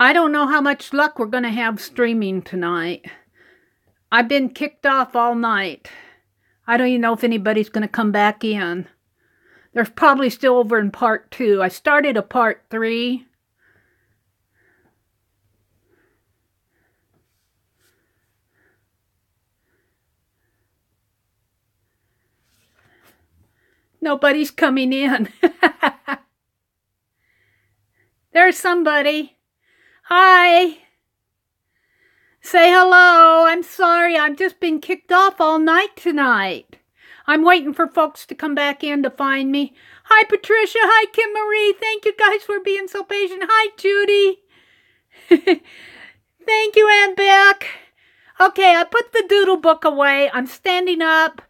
I don't know how much luck we're going to have streaming tonight. I've been kicked off all night. I don't even know if anybody's going to come back in. They're probably still over in part 2. I started a part 3. Nobody's coming in. There's somebody. Hi. Say hello. I'm sorry. I've just been kicked off all night tonight. I'm waiting for folks to come back in to find me. Hi, Patricia. Hi, Kim Marie. Thank you guys for being so patient. Hi, Judy. Thank you, Aunt Beck. Okay, I put the doodle book away. I'm standing up.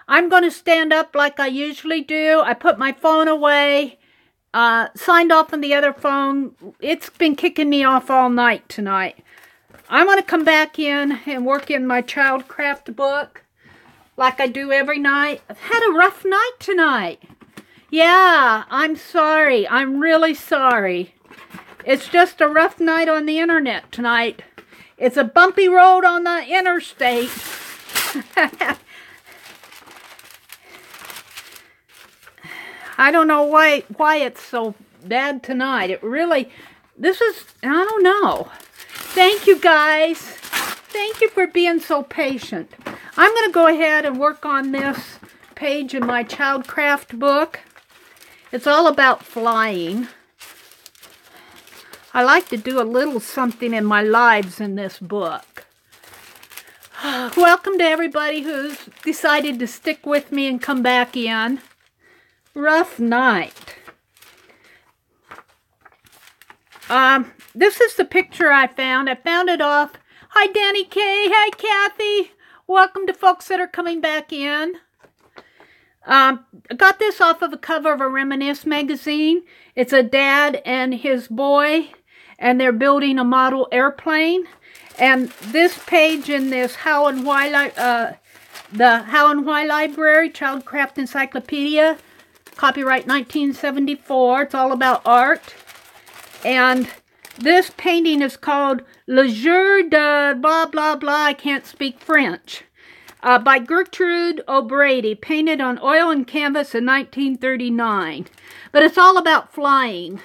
I'm going to stand up like I usually do. I put my phone away, signed off on the other phone. It's been kicking me off all night tonight. I'm going to come back in and work in my child craft book like I do every night. I've had a rough night tonight. Yeah, I'm sorry. I'm really sorry. It's just a rough night on the internet tonight. It's a bumpy road on the interstate. I don't know why it's so bad tonight. It really, I don't know. Thank you guys. Thank you for being so patient. I'm going to go ahead and work on this page in my child craft book. It's all about flying. I like to do a little something in my lives in this book. Welcome to everybody who's decided to stick with me and come back in. Rough night. This is the picture I found. I found it off. Hi, Danny K. Hi, Kathy. Welcome to folks that are coming back in. I got this off of the cover of a Reminisce magazine. It's a dad and his boy, and they're building a model airplane. And this page in this How and Why, the How and Why Library, Childcraft Encyclopedia, copyright 1974. It's all about art. And this painting is called Le Jour de blah, blah, blah. I can't speak French. By Gertrude O'Brady, painted on oil and canvas in 1939. But it's all about flying.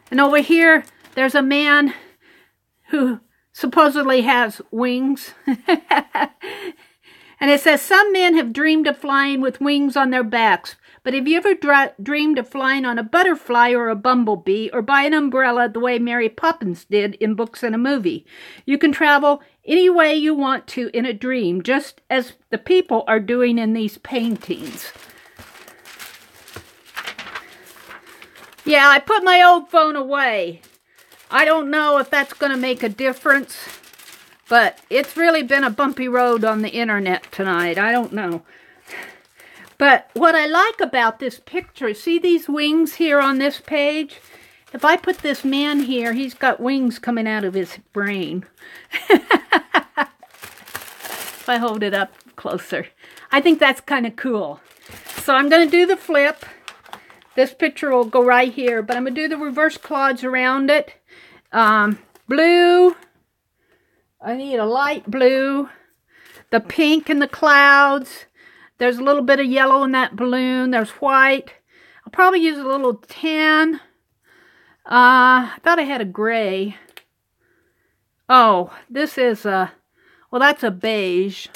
And over here, there's a man who supposedly has wings. And it says, some men have dreamed of flying with wings on their backs. But have you ever dreamed of flying on a butterfly or a bumblebee or by an umbrella the way Mary Poppins did in Books and a Movie? You can travel any way you want to in a dream, just as the people are doing in these paintings. Yeah, I put my old phone away. I don't know if that's going to make a difference, but it's really been a bumpy road on the internet tonight. I don't know. But what I like about this picture, see these wings here on this page? If I put this man here, he's got wings coming out of his brain. If I hold it up closer. I think that's kind of cool. So I'm going to do the flip. This picture will go right here, but I'm going to do the reverse collage around it. Blue. I need a light blue. The pink in the clouds. There's a little bit of yellow in that balloon. There's white. I'll probably use a little tan. I thought I had a gray. Oh, this is a, well, that's a beige.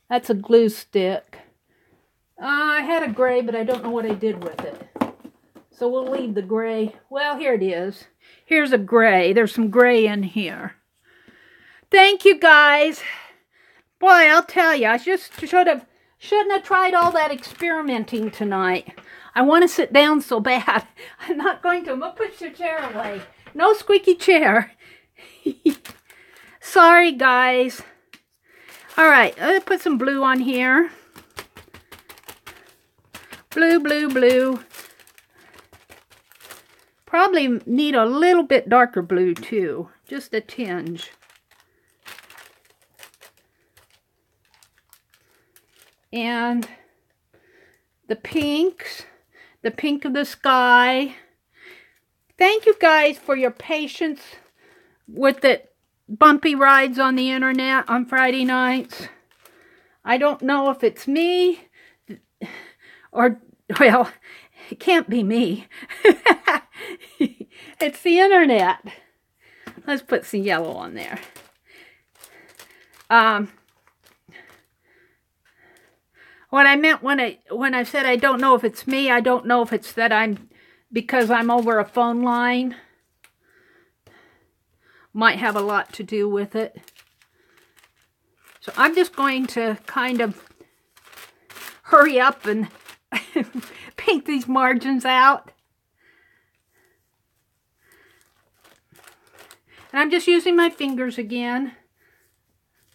That's a glue stick. I had a gray, but I don't know what I did with it. So we'll leave the gray. Well, here it is. Here's a gray. There's some gray in here. Thank you, guys. Boy, I'll tell you, I just shouldn't have tried all that experimenting tonight. I want to sit down so bad. I'm not going to. I'm going to push your chair away. No squeaky chair. Sorry, guys. All right, I'm going to put some blue on here. Blue, blue, blue. Probably need a little bit darker blue, too. Just a tinge. And the pinks, the pink of the sky. thank you guys for your patience with the bumpy rides on the internet on Friday nights. I don't know if it's me or, well, it can't be me. It's the internet. Let's put some yellow on there. What I meant when I said I don't know if it's me, I don't know if it's that because I'm over a phone line. Might have a lot to do with it. So I'm just going to kind of hurry up and paint these margins out. And I'm just using my fingers again,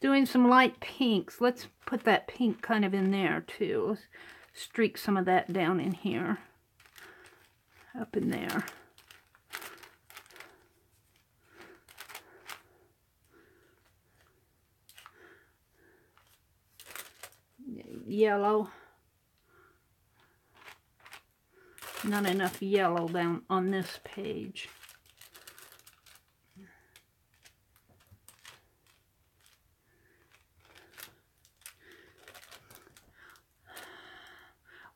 doing some light pinks. Let's put that pink kind of in there too. Let's streak some of that down in here, up in there. Yellow. Not enough yellow down on this page.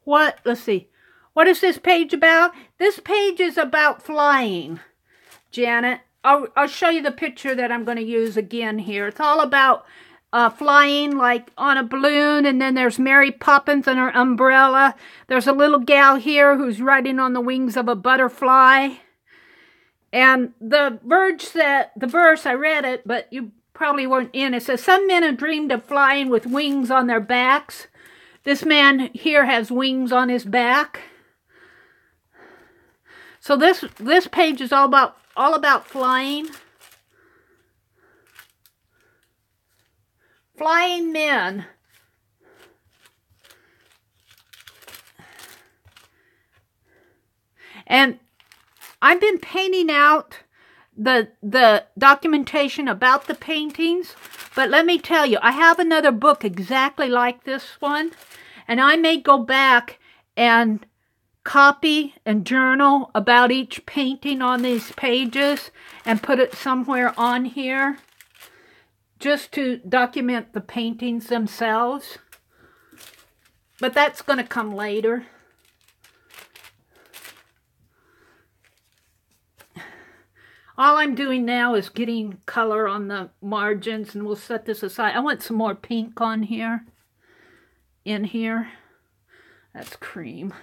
Let's see. What is this page about? This page is about flying, Janet. I'll show you the picture that I'm going to use again here. It's all about flying, like on a balloon, and then there's Mary Poppins and her umbrella. There's a little gal here who's riding on the wings of a butterfly. And the verse, I read it, but you probably weren't in. It says, some men have dreamed of flying with wings on their backs. This man here has wings on his back. So this page is all about flying. Flying men. And I've been painting out the documentation about the paintings, but let me tell you, I have another book exactly like this one, and I may go back and copy and journal about each painting on these pages and put it somewhere on here just to document the paintings themselves. But that's going to come later. All I'm doing now is getting color on the margins, and we'll set this aside. I want some more pink on here. In here. That's cream.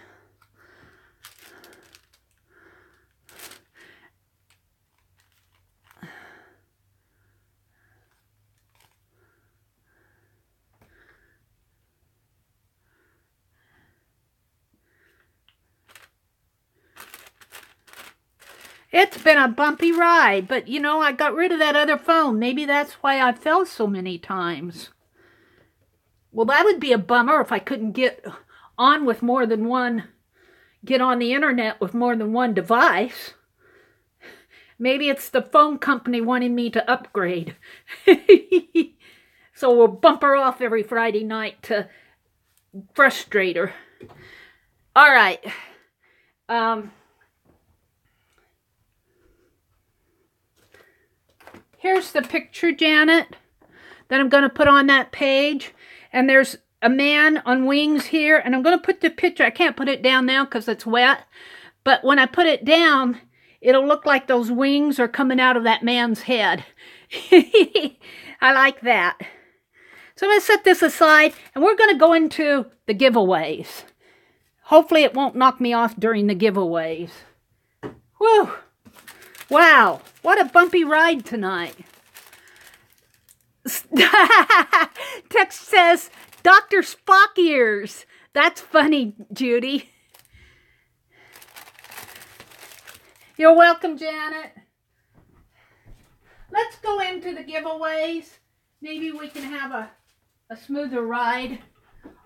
It's been a bumpy ride, but you know, I got rid of that other phone. Maybe that's why I fell so many times. Well, that would be a bummer if I couldn't get on with more than one, get on the internet with more than one device. Maybe it's the phone company wanting me to upgrade. So we'll bump her off every Friday night to frustrate her. All right. Here's the picture, Janet, that I'm going to put on that page. And there's a man on wings here. And I'm going to put the picture. I can't put it down now because it's wet. But when I put it down, it'll look like those wings are coming out of that man's head. I like that. So I'm going to set this aside. And we're going to go into the giveaways. Hopefully it won't knock me off during the giveaways. Whew. Wow, what a bumpy ride tonight. Text says, Dr. Spock ears. That's funny, Judy. You're welcome, Janet. Let's go into the giveaways. Maybe we can have a smoother ride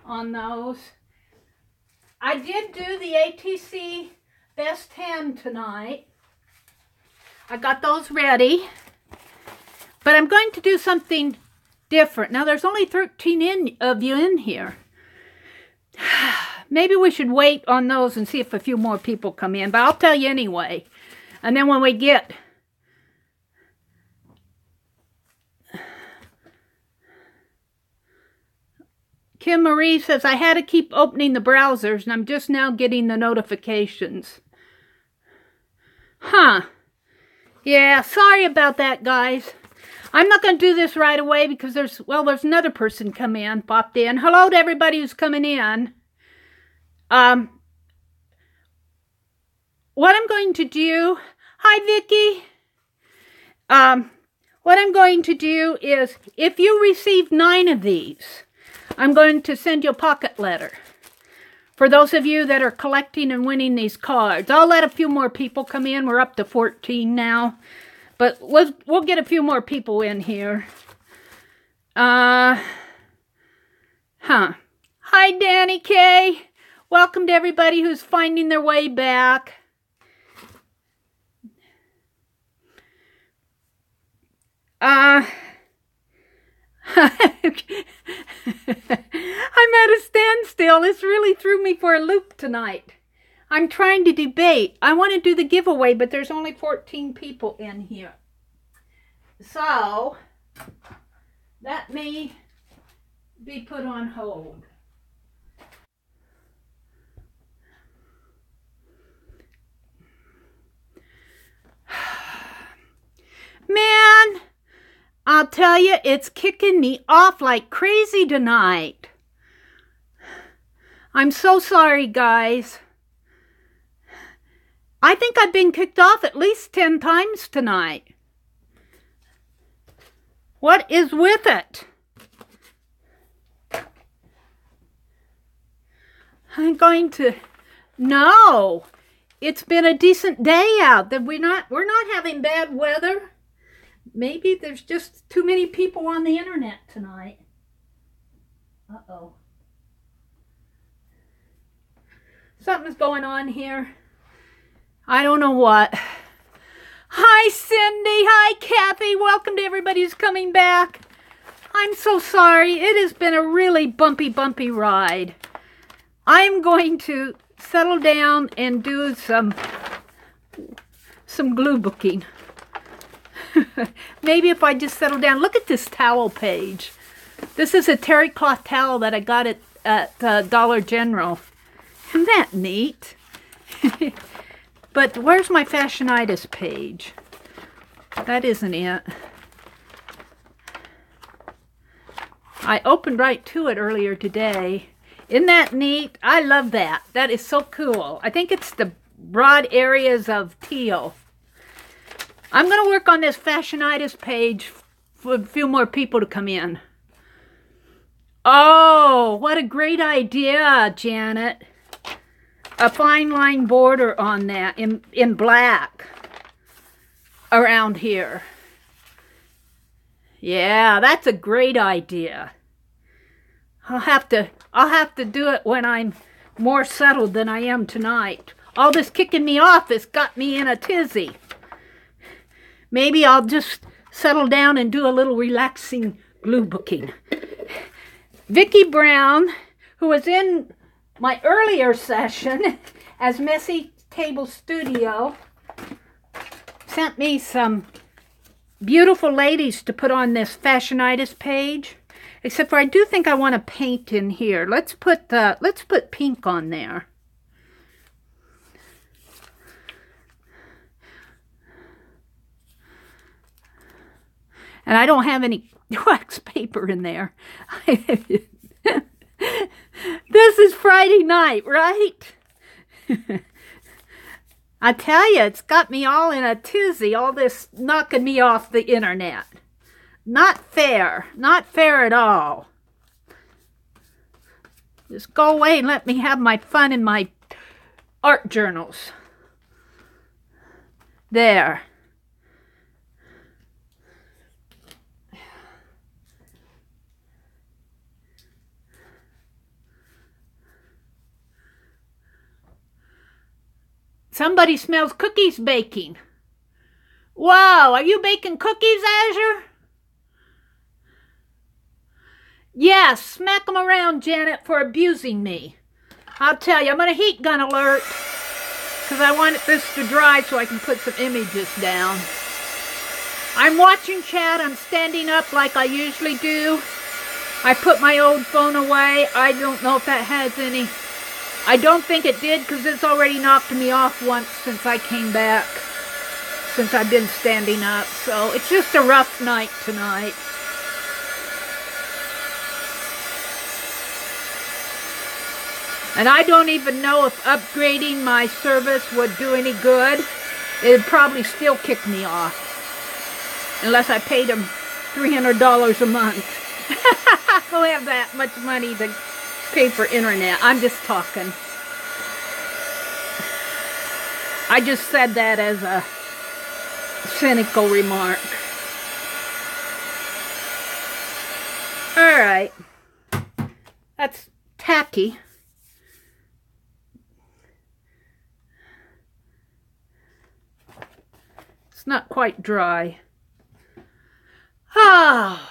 on those. I did do the ATC Best 10 tonight. I got those ready, but I'm going to do something different. Now, there's only 13 of you in here. Maybe we should wait on those and see if a few more people come in, but I'll tell you anyway. And then when we get... Kim Marie says, I had to keep opening the browsers and I'm just now getting the notifications. Huh. Yeah, sorry about that, guys. I'm not going to do this right away because there's another person popped in. Hello to everybody who's coming in. What I'm going to do... Hi, Vicky. What I'm going to do is, if you receive 9 of these... I'm going to send you a pocket letter for those of you that are collecting and winning these cards. I'll let a few more people come in. We're up to 14 now, but we'll get a few more people in here. Hi, Danny K. Welcome to everybody who's finding their way back. I'm at a standstill. This really threw me for a loop tonight. I'm trying to debate. I want to do the giveaway, but there's only 14 people in here. So, that may be put on hold. Man! I'll tell you, it's kicking me off like crazy tonight. I'm so sorry, guys. I think I've been kicked off at least 10 times tonight. What is with it? I'm going to... No, it's been a decent day out. That we're not having bad weather. Maybe there's just too many people on the internet tonight. Uh-oh. Something's going on here. I don't know what. Hi, Cindy. Hi, Kathy. Welcome to everybody who's coming back. I'm so sorry. It has been a really bumpy ride. I'm going to settle down and do some glue booking. Maybe if I just settle down. Look at this towel page. This is a terry cloth towel that I got at Dollar General. Isn't that neat? But where's my fashionitis page? That isn't it. I opened right to it earlier today. Isn't that neat? I love that. That is so cool. I think it's the broad areas of teal. I'm going to work on this fashionitis page for a few more people to come in. Oh, what a great idea, Janet. A fine line border on that in black around here. Yeah, that's a great idea. I'll have to do it when I'm more settled than I am tonight. All this kicking me off has got me in a tizzy. Maybe I'll just settle down and do a little relaxing glue booking. Vicki Brown, who was in my earlier session as Messy Table Studio, sent me some beautiful ladies to put on this fashionitis page. Except for I do think I want to paint in here. Let's put pink on there. And I don't have any wax paper in there. This is Friday night, right? I tell you, it's got me all in a tizzy, all this knocking me off the internet. Not fair. Not fair at all. Just go away and let me have my fun in my art journals. There. Somebody smells cookies baking. Wow, are you baking cookies, Azure? Yes, smack them around, Janet, for abusing me. I'll tell you, I'm going to heat gun alert. because I want this to dry so I can put some images down. I'm watching chat. I'm standing up like I usually do. I put my old phone away. I don't know if that has any. I don't think it did because it's already knocked me off once since I came back. Since I've been standing up. So it's just a rough night tonight. And I don't even know if upgrading my service would do any good. It'd probably still kick me off. Unless I paid them $300 a month. I don't have that much money to pay for internet. I'm just talking. I just said that as a cynical remark. Alright. That's tacky. It's not quite dry. Oh.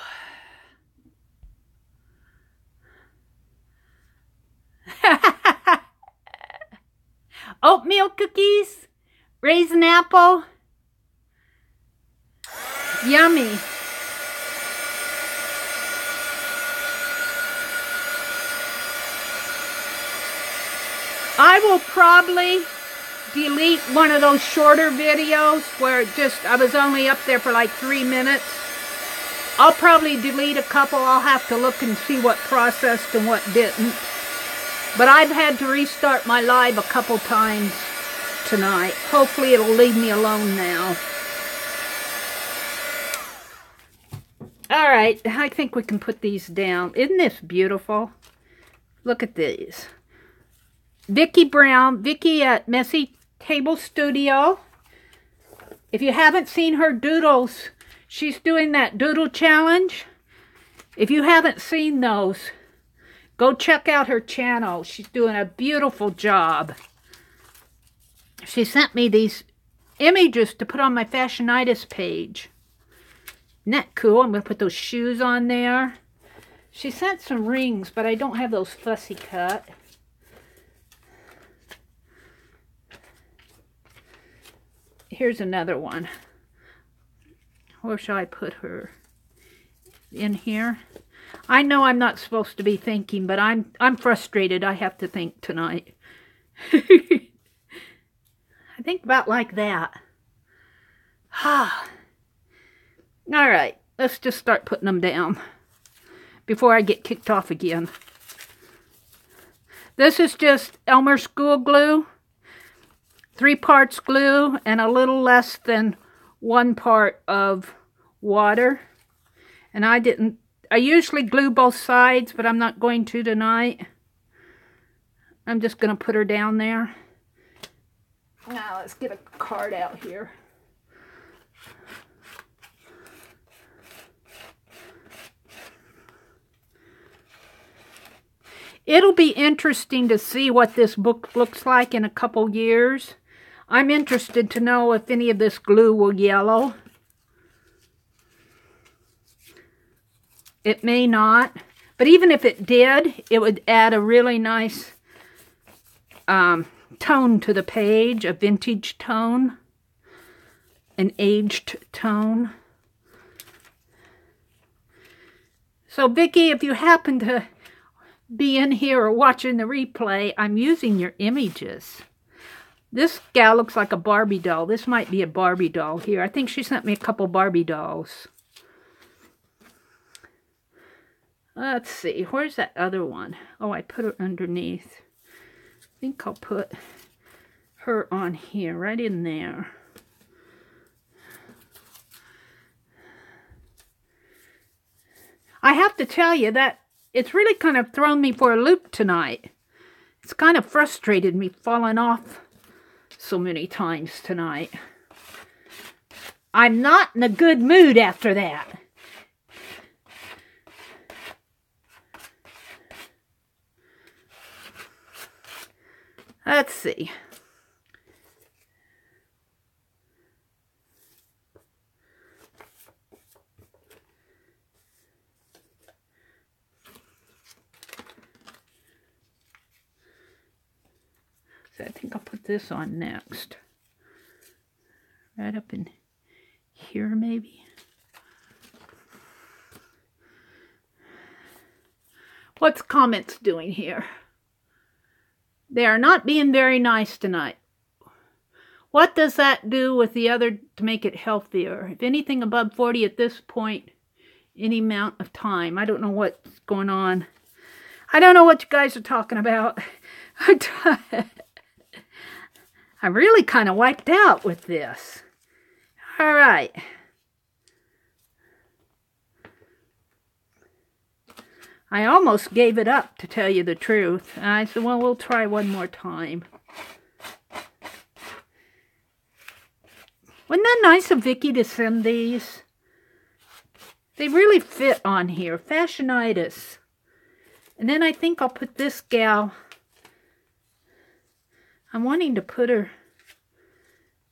Oatmeal cookies, raisin apple, yummy. I will probably delete one of those shorter videos where I was only up there for like 3 minutes. I'll probably delete a couple. I'll have to look and see what processed and what didn't. But I've had to restart my live a couple times tonight. Hopefully it'll leave me alone now. Alright, I think we can put these down. Isn't this beautiful? Look at these. Vicki Brown, Vicki at Messy Table Studio. If you haven't seen her doodles, she's doing that doodle challenge. If you haven't seen those, go check out her channel. She's doing a beautiful job. She sent me these images to put on my Fashionitis page. Isn't that cool? I'm going to put those shoes on there. She sent some rings, but I don't have those fussy cut. Here's another one. Where shall I put her? In here? I know I'm not supposed to be thinking, but I'm frustrated. I have to think tonight. I think about like that. Alright, let's just start putting them down before I get kicked off again. This is just Elmer School glue. 3 parts glue and a little less than 1 part of water. And I usually glue both sides, but I'm not going to tonight. I'm just going to put her down there. Now let's get a card out here. It'll be interesting to see what this book looks like in a couple years. I'm interested to know if any of this glue will yellow. It may not, but even if it did, it would add a really nice tone to the page, a vintage tone, an aged tone. So Vicki, if you happen to be in here or watching the replay, I'm using your images. This gal looks like a Barbie doll. This might be a Barbie doll here. I think she sent me a couple Barbie dolls. Let's see. Where's that other one? Oh, I put her underneath. I think I'll put her on here, right in there. I have to tell you that it's really kind of thrown me for a loop tonight. It's kind of frustrated me falling off so many times tonight. I'm not in a good mood after that. Let's see. So I think I'll put this on next. Right up in here, maybe. What's Comets doing here? They are not being very nice tonight. What does that do with the other to make it healthier? If anything above 40 at this point, any amount of time. I don't know what's going on. I don't know what you guys are talking about. I'm really kind of wiped out with this. All right. I almost gave it up, to tell you the truth. And I said, well, we'll try one more time. Wasn't that nice of Vicki to send these? They really fit on here. Fashionitis. And then I think I'll put this gal. I'm wanting to put her.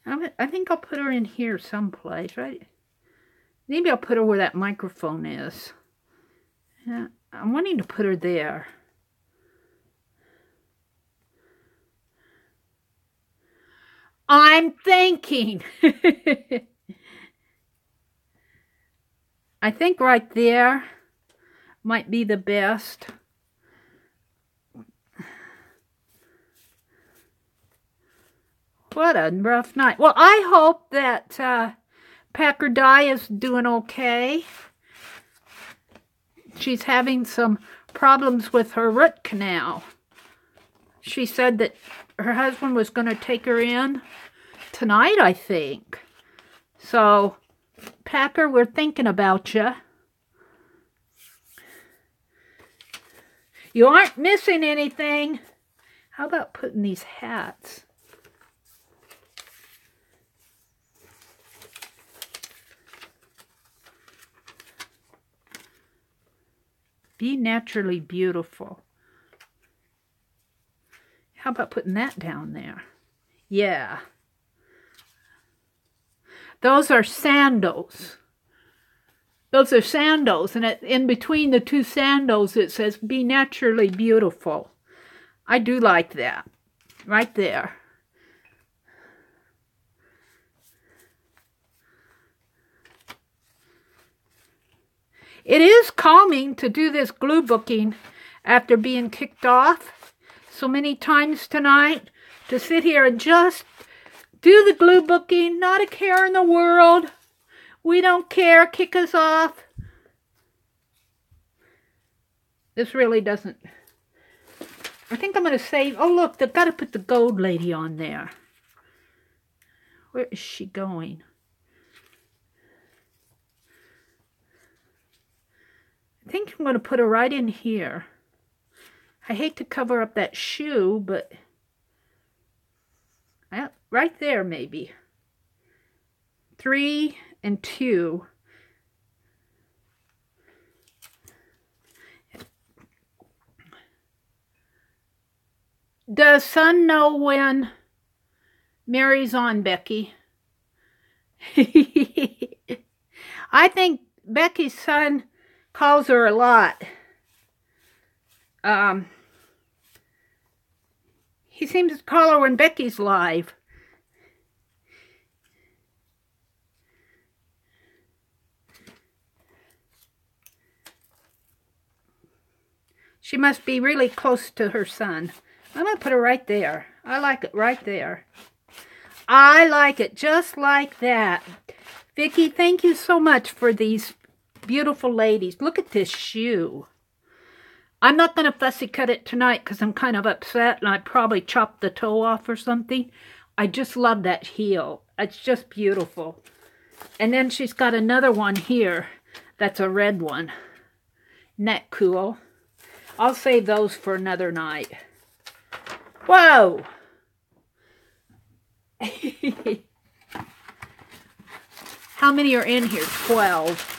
I think I'll put her in here someplace, right? Maybe I'll put her where that microphone is. Yeah, I'm wanting to put her there. I'm thinking. I think right there might be the best. What a rough night. Well, I hope that Packer Dye is doing okay. She's having some problems with her root canal. She said that her husband was going to take her in tonight, I think. So, Packer, we're thinking about you. You aren't missing anything. How about putting these hats? Be naturally beautiful. How about putting that down there? Yeah. Those are sandals. Those are sandals, and in between the two sandals it says, be naturally beautiful. I do like that. Right there. It is calming to do this glue booking after being kicked off so many times tonight. To sit here and just do the glue booking, not a care in the world. We don't care, kick us off. This really doesn't. I think I'm going to save. Oh, look, they've got to put the gold lady on there. Where is she going? I think I'm going to put her right in here. I hate to cover up that shoe, but right there maybe. 3 and 2. Does Son know when Mary's on, Becky? I think Becky's son calls her a lot. He seems to call her when Becky's live. She must be really close to her son. I'm going to put her right there. I like it right there. I like it just like that. Vicki, thank you so much for these beautiful ladies. Look at this shoe. I'm not going to fussy cut it tonight because I'm kind of upset and I probably chopped the toe off or something. I just love that heel. It's just beautiful. And then she's got another one here that's a red one. Isn't that cool? I'll save those for another night. Whoa! How many are in here? 12.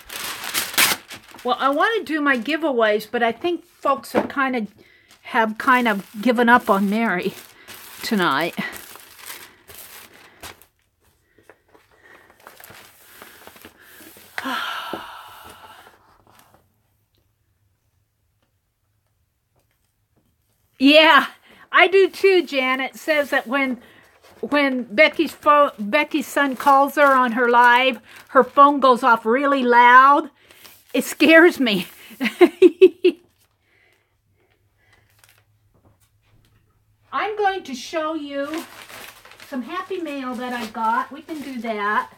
Well, I want to do my giveaways, but I think folks have kind of given up on Meri tonight. Yeah, I do too, Janet. It says that when Becky's son calls her on her live, her phone goes off really loud. It scares me. I'm going to show you some Happy Mail that I got. We can do that.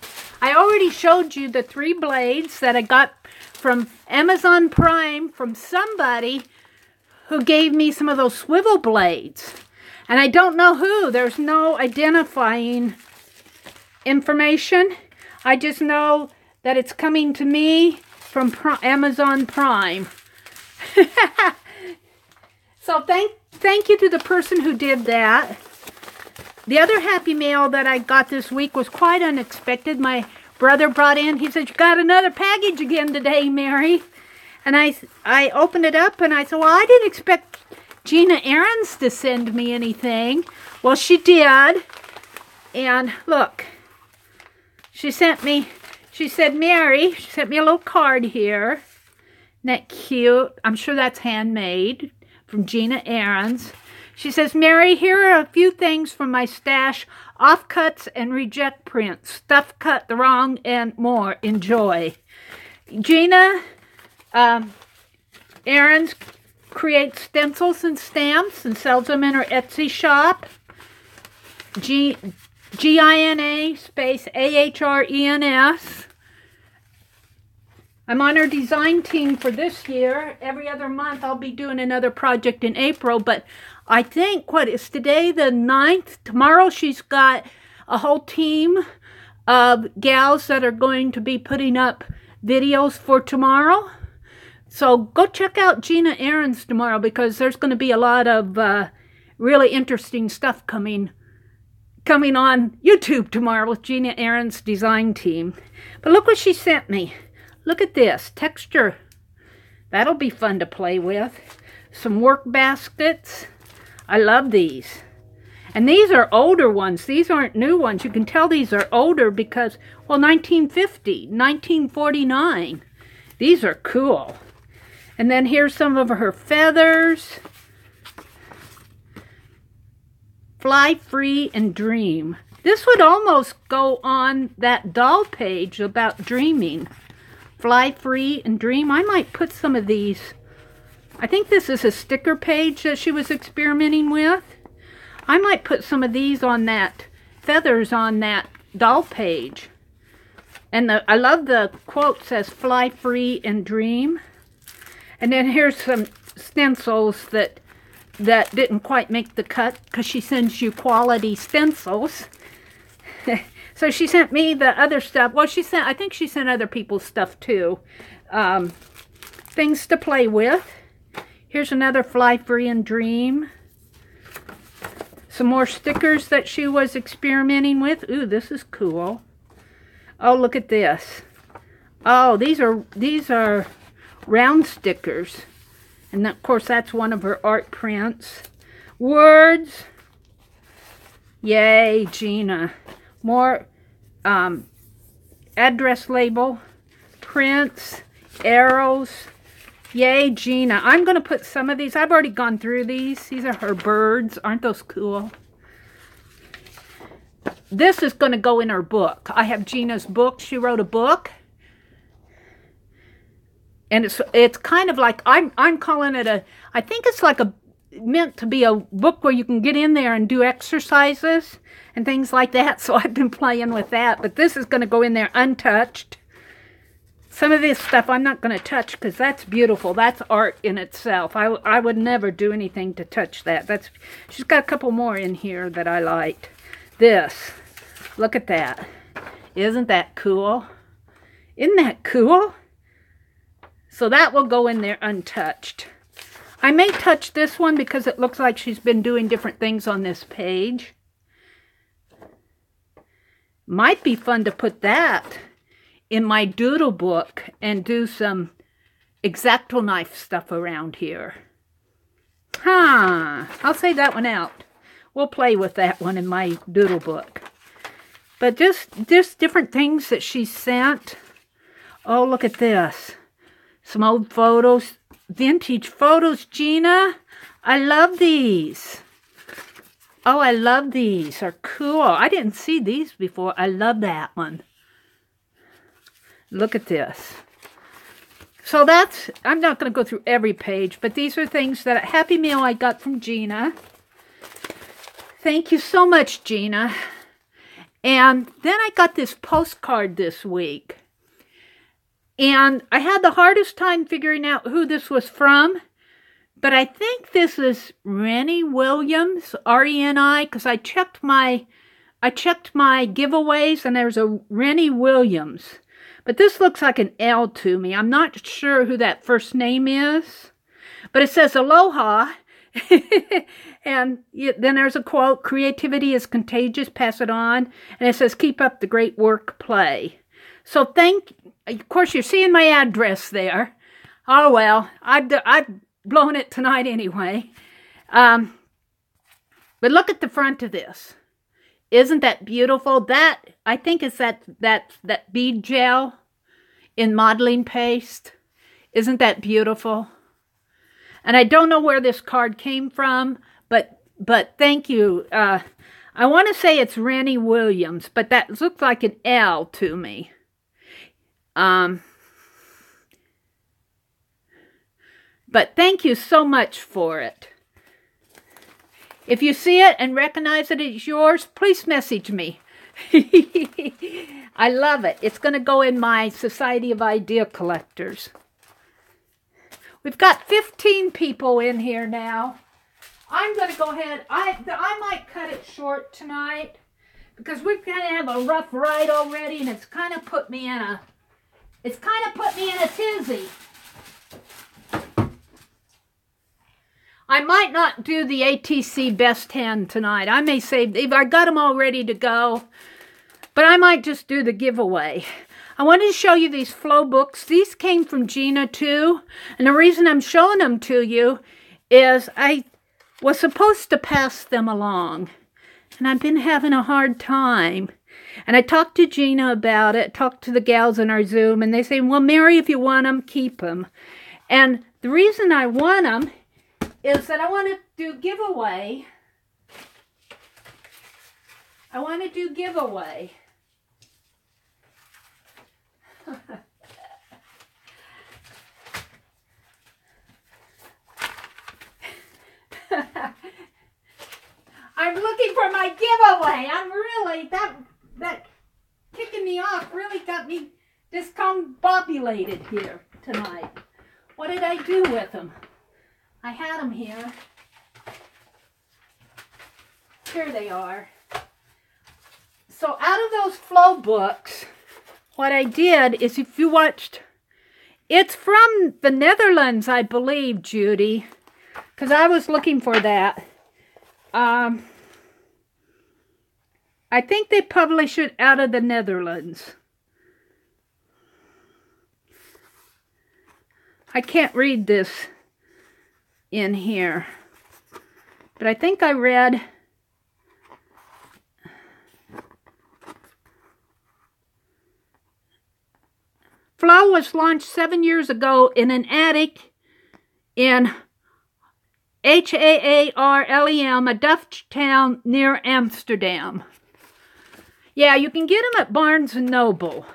I already showed you the 3 blades that I got from Amazon Prime from somebody who gave me some of those swivel blades. And I don't know who. There's no identifying information. I just know that it's coming to me from Amazon Prime. So thank you to the person who did that. The other Happy Mail that I got this week was quite unexpected. My brother brought in, he said, "You got another package again today, Mary." And I opened it up and I said, well, I didn't expect Gina Ahrens to send me anything. Well, she did. And look, she said, Mary, she sent me a little card here. Isn't that cute? I'm sure that's handmade from Gina Ahrens. She says, Mary, here are a few things from my stash. Offcuts and reject prints. Stuff cut the wrong and more. Enjoy. Gina Ahrens creates stencils and stamps and sells them in her Etsy shop. Gina space Ahrens. I'm on her design team for this year. Every other month I'll be doing another project in April, but I think, what is today, the 9th? Tomorrow she's got a whole team of gals that are going to be putting up videos for tomorrow. So go check out Gina Ahrens tomorrow because there's going to be a lot of really interesting stuff coming on YouTube tomorrow with Gina Ahrens' design team. But look what she sent me. Look at this texture. That'll be fun to play with. Some work baskets. I love these. And these are older ones. These aren't new ones. You can tell these are older because, well, 1950, 1949. These are cool. And then here's some of her feathers. Fly free and dream. This would almost go on that doll page about dreaming. Fly free and dream. I might put some of these. I think this is a sticker page that she was experimenting with. I might put some of these on that, feathers on that doll page. And I love the quote says fly free and dream. And then here's some stencils that didn't quite make the cut because she sends you quality stencils. So she sent me the other stuff. Well, I think she sent other people's stuff too. Things to play with. Here's another Fly Free and Dream. Some more stickers that she was experimenting with. Ooh, this is cool. Oh, look at this. Oh, these are round stickers. And of course, that's one of her art prints. Words. Yay, Gina. More address label, prints, arrows. Yay, Gina. I'm going to put some of these. I've already gone through these. These are her birds. Aren't those cool? This is going to go in her book. I have Gina's book. She wrote a book. And it's kind of like, I'm calling it I think it's like meant to be a book where you can get in there and do exercises and things like that. So I've been playing with that, but this is going to go in there untouched. Some of this stuff I'm not going to touch because that's beautiful. That's art in itself. I would never do anything to touch that. She's got a couple more in here that I liked. This, look at that. Isn't that cool? Isn't that cool? So that will go in there untouched. I may touch this one because it looks like she's been doing different things on this page. Might be fun to put that in my doodle book and do some X-Acto knife stuff around here. I'll say that one out. We'll play with that one in my doodle book. But just different things that she sent. Oh, look at this. Some old photos. Vintage photos, Gina. I love these. Oh, I love these. They're cool. I didn't see these before. I love that one. Look at this. So that's, I'm not going to go through every page, but these are things that, Happy Meal I got from Gina. Thank you so much, Gina. And then I got this postcard this week. And I had the hardest time figuring out who this was from. But I think this is Rennie Williams, R-E-N-I, because I checked my giveaways and there's a Rennie Williams. But this looks like an L to me. I'm not sure who that first name is. But it says aloha. And then there's a quote, creativity is contagious, pass it on. And it says, keep up the great work, play. So of course, you're seeing my address there. Oh, well, I've blown it tonight anyway. But look at the front of this. Isn't that beautiful? That, I think it's that bead gel in modeling paste. Isn't that beautiful? And I don't know where this card came from, but thank you. I want to say it's Rennie Williams, but that looks like an L to me. But thank you so much for it. If you see it and recognize it as yours, please message me. I love it. It's going to go in my Society of Idea Collectors. We've got 15 people in here now. I'm going to go ahead. I might cut it short tonight because we've kind of have a rough ride already, and it's kind of put me in a tizzy. I might not do the ATC Best 10 tonight. I may save, I got them all ready to go, but I might just do the giveaway. I wanted to show you these flow books. These came from Gina too, and the reason I'm showing them to you is I was supposed to pass them along, and I've been having a hard time. And I talked to Gina about it, talked to the gals in our Zoom, and they say, well, Meri, if you want them, keep them. And the reason I want them is that I want to do giveaway. I want to do giveaway. I'm looking for my giveaway. I'm really, that kicking me off really got me discombobulated here tonight. What did I do with them? I had them here. Here they are. So out of those flow books, what I did is, if you watched, it's from the Netherlands, I believe, Judy, because I was looking for that. I think they publish it out of the Netherlands. I can't read this in here, but I think I read Flow was launched 7 years ago in an attic in Haarlem, a Dutch town near Amsterdam. Yeah, you can get them at Barnes & Noble.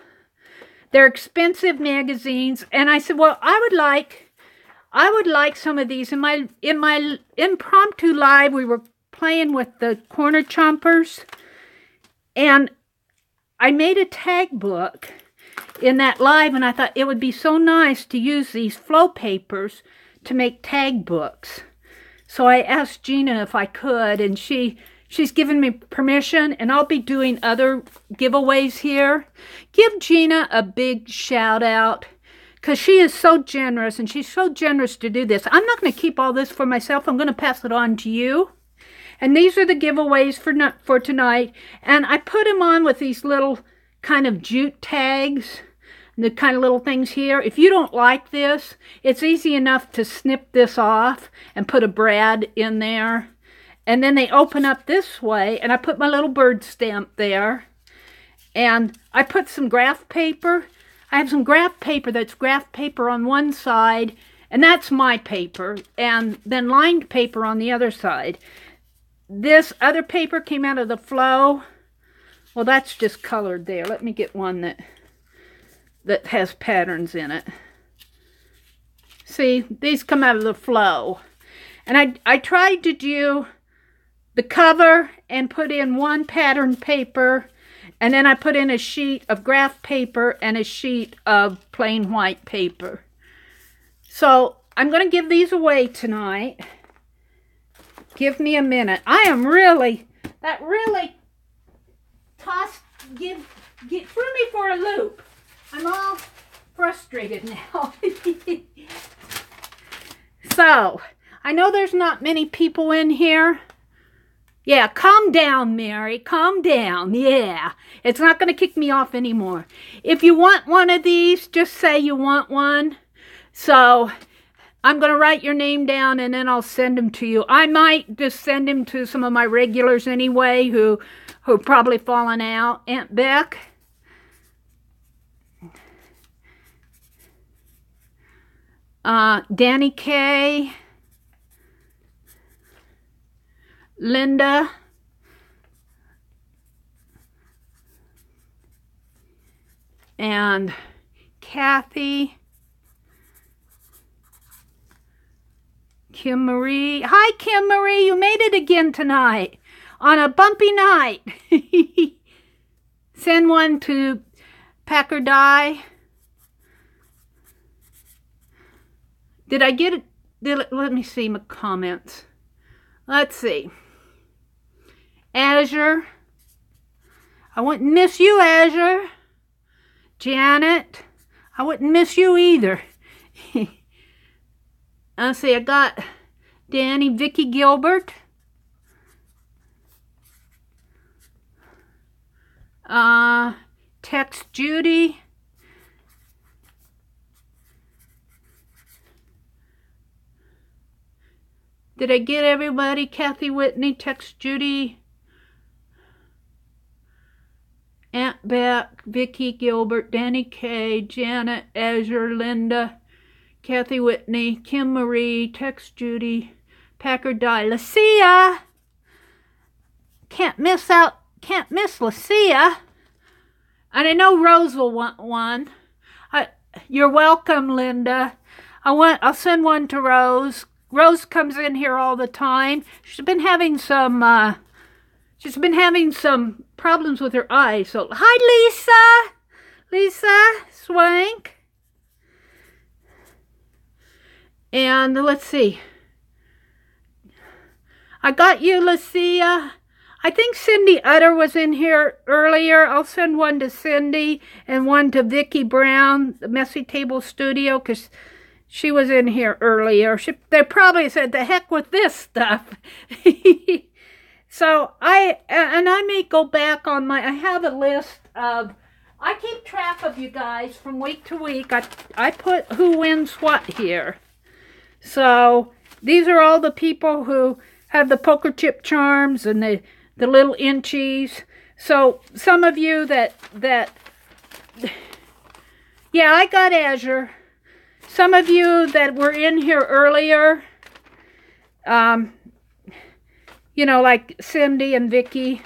They're expensive magazines, and I said, well, I would like some of these. In my impromptu live, we were playing with the corner chompers, and I made a tag book in that live, and I thought it would be so nice to use these flow papers to make tag books. So I asked Gina if I could, and she's given me permission, and I'll be doing other giveaways here. Give Gina a big shout out, because she is so generous, and she's so generous to do this. I'm not going to keep all this for myself. I'm going to pass it on to you. And these are the giveaways for tonight. And I put them on with these little kind of jute tags, the kind of little things here. If you don't like this, it's easy enough to snip this off and put a brad in there. And then they open up this way, and I put my little bird stamp there. And I put some graph paper. I have some graph paper that's graph paper on one side, and that's my paper, and then lined paper on the other side. this other paper came out of the flow. Well, that's just colored there. Let me get one that has patterns in it. See, these come out of the flow. And I tried to do the cover and put in one pattern paper, and then I put in a sheet of graph paper and a sheet of plain white paper. So I'm going to give these away tonight. Give me a minute. I am really, that really threw me for a loop. I'm all frustrated now. So, I know there's not many people in here. Yeah, calm down, Mary. Calm down. Yeah. It's not going to kick me off anymore. If you want one of these, just say you want one. So, I'm going to write your name down and then I'll send them to you. I might just send them to some of my regulars anyway who probably fallen out. Aunt Beck. Danny K. Linda. And Kathy. Kim Marie. Hi, Kim Marie. You made it again tonight on a bumpy night. Send one to Packer Dye. Did I get it? Let me see my comments. Let's see. Azure. I wouldn't miss you, Azure. Janet. I wouldn't miss you either. Let's see. I got Danny, Vicky Gilbert. Text Judy. Did I get everybody? Kathy Whitney, Text Judy, Aunt Beck, Vicky Gilbert, Danny K, Janet, Azure, Linda, Kathy Whitney, Kim Marie, Text Judy, Packer Dye, Lucia. Can't miss Lucia. And I know Rose will want one. You're welcome, Linda. I'll send one to Rose. Rose comes in here all the time. She's been having some problems with her eyes. So, hi, Lisa Swank. And let's see. I got you, Lucia. I think Cindy Utter was in here earlier. I'll send one to Cindy and one to Vicki Brown, the Messy Table Studio, because she was in here earlier. They probably said, the heck with this stuff. So I may go back on I have a list of, I keep track of you guys from week to week. I put who wins what here. So these are all the people who have the poker chip charms and the little inchies. So some of you that yeah, I got Azure. Some of you that were in here earlier, you know, like Cindy and Vicky,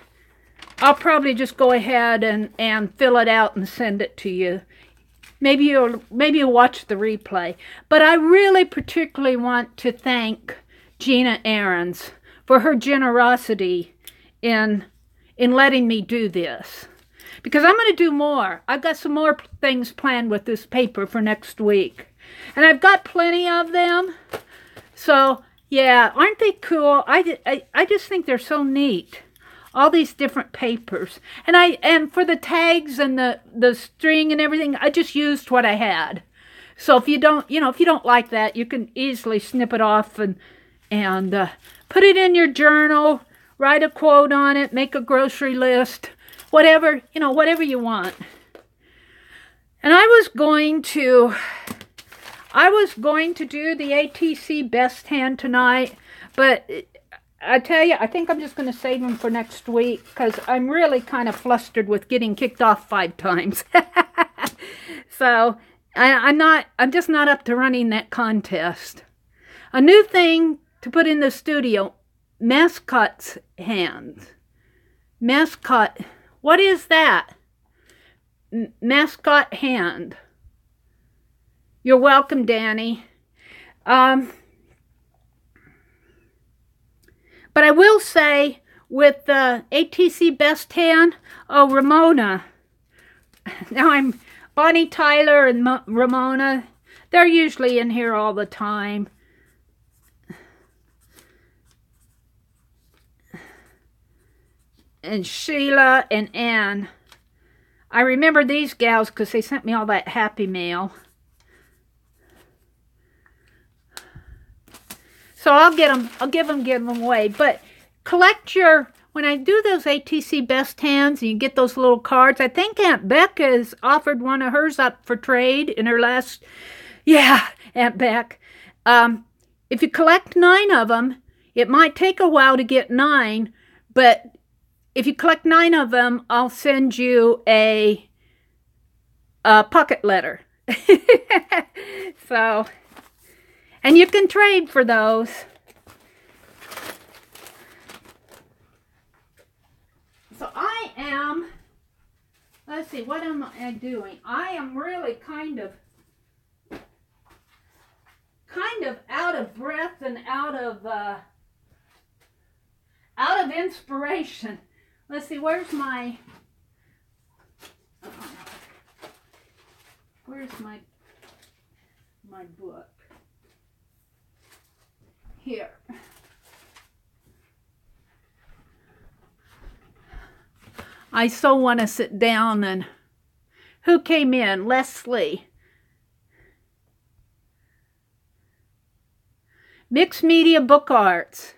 I'll probably just go ahead and fill it out and send it to you. Maybe you'll watch the replay. But I really particularly want to thank Gina Ahrens for her generosity in letting me do this. Because I'm going to do more. I've got some more things planned with this paper for next week. And I've got plenty of them. So, yeah, aren't they cool? I just think they're so neat. All these different papers. And for the tags and the string and everything, I just used what I had. So if you don't like that, you can easily snip it off and put it in your journal, write a quote on it, make a grocery list, whatever you want. And I was going to do the ATC best hand tonight, but I tell you, I think I'm just going to save them for next week because I'm really kind of flustered with getting kicked off 5 times. So I'm just not up to running that contest. A new thing to put in the studio mascot's hands. Mascot. What is that? Mascot hand. You're welcome, Danny. But I will say, with the ATC Best Hand, oh, Ramona. Now I'm Bonnie Tyler and Ramona. They're usually in here all the time. And Sheila and Ann. I remember these gals because they sent me all that happy mail. So I'll give them away. But collect your, when I do those ATC Best Hands and you get those little cards, I think Aunt Becca has offered one of hers up for trade in her last, yeah, Aunt Beck. If you collect 9 of them, it might take a while to get 9, but if you collect 9 of them, I'll send you a pocket letter. So, and you can trade for those. So I am, let's see, what am I doing? I am really kind of out of breath and out of inspiration. Let's see, where's my book? Here. I so want to sit down and... Who came in? Leslie. Mixed Media Book Arts.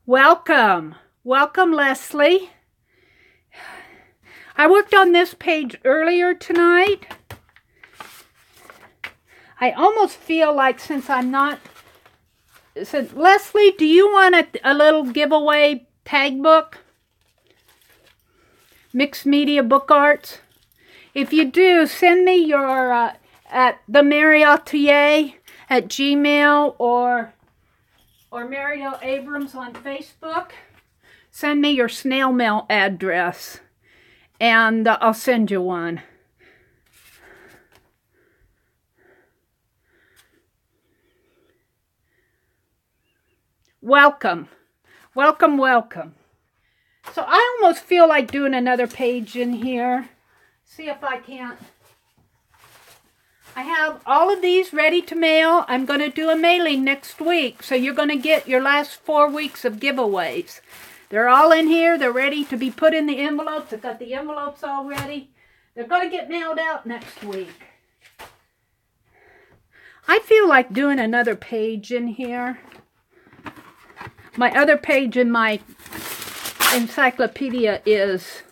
Welcome. Welcome, Leslie. I worked on this page earlier tonight. I almost feel like since I'm not... Said, Leslie, do you want a little giveaway tag book? Mixed Media Book Arts. If you do, send me your at the Meri Atelier at Gmail or Meridel Abrams on Facebook. Send me your snail mail address and I'll send you one. Welcome. Welcome, welcome. So I almost feel like doing another page in here. See if I can't. I have all of these ready to mail. I'm going to do a mailing next week. So you're going to get your last 4 weeks of giveaways. They're all in here. They're ready to be put in the envelopes. I've got the envelopes all ready. They're going to get mailed out next week. I feel like doing another page in here. My other page in my encyclopedia is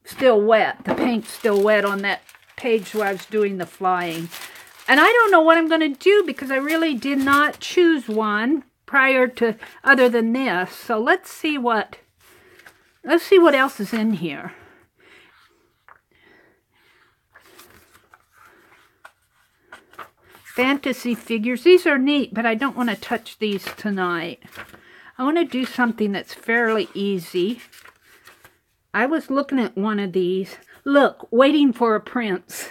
still wet. The paint's still wet on that page where I was doing the flying. And I don't know what I'm going to do because I really did not choose one prior to other than this. So let's see what else is in here. Fantasy figures. These are neat, but I don't want to touch these tonight. I want to do something that's fairly easy. I was looking at one of these. Look, Waiting for a Prince.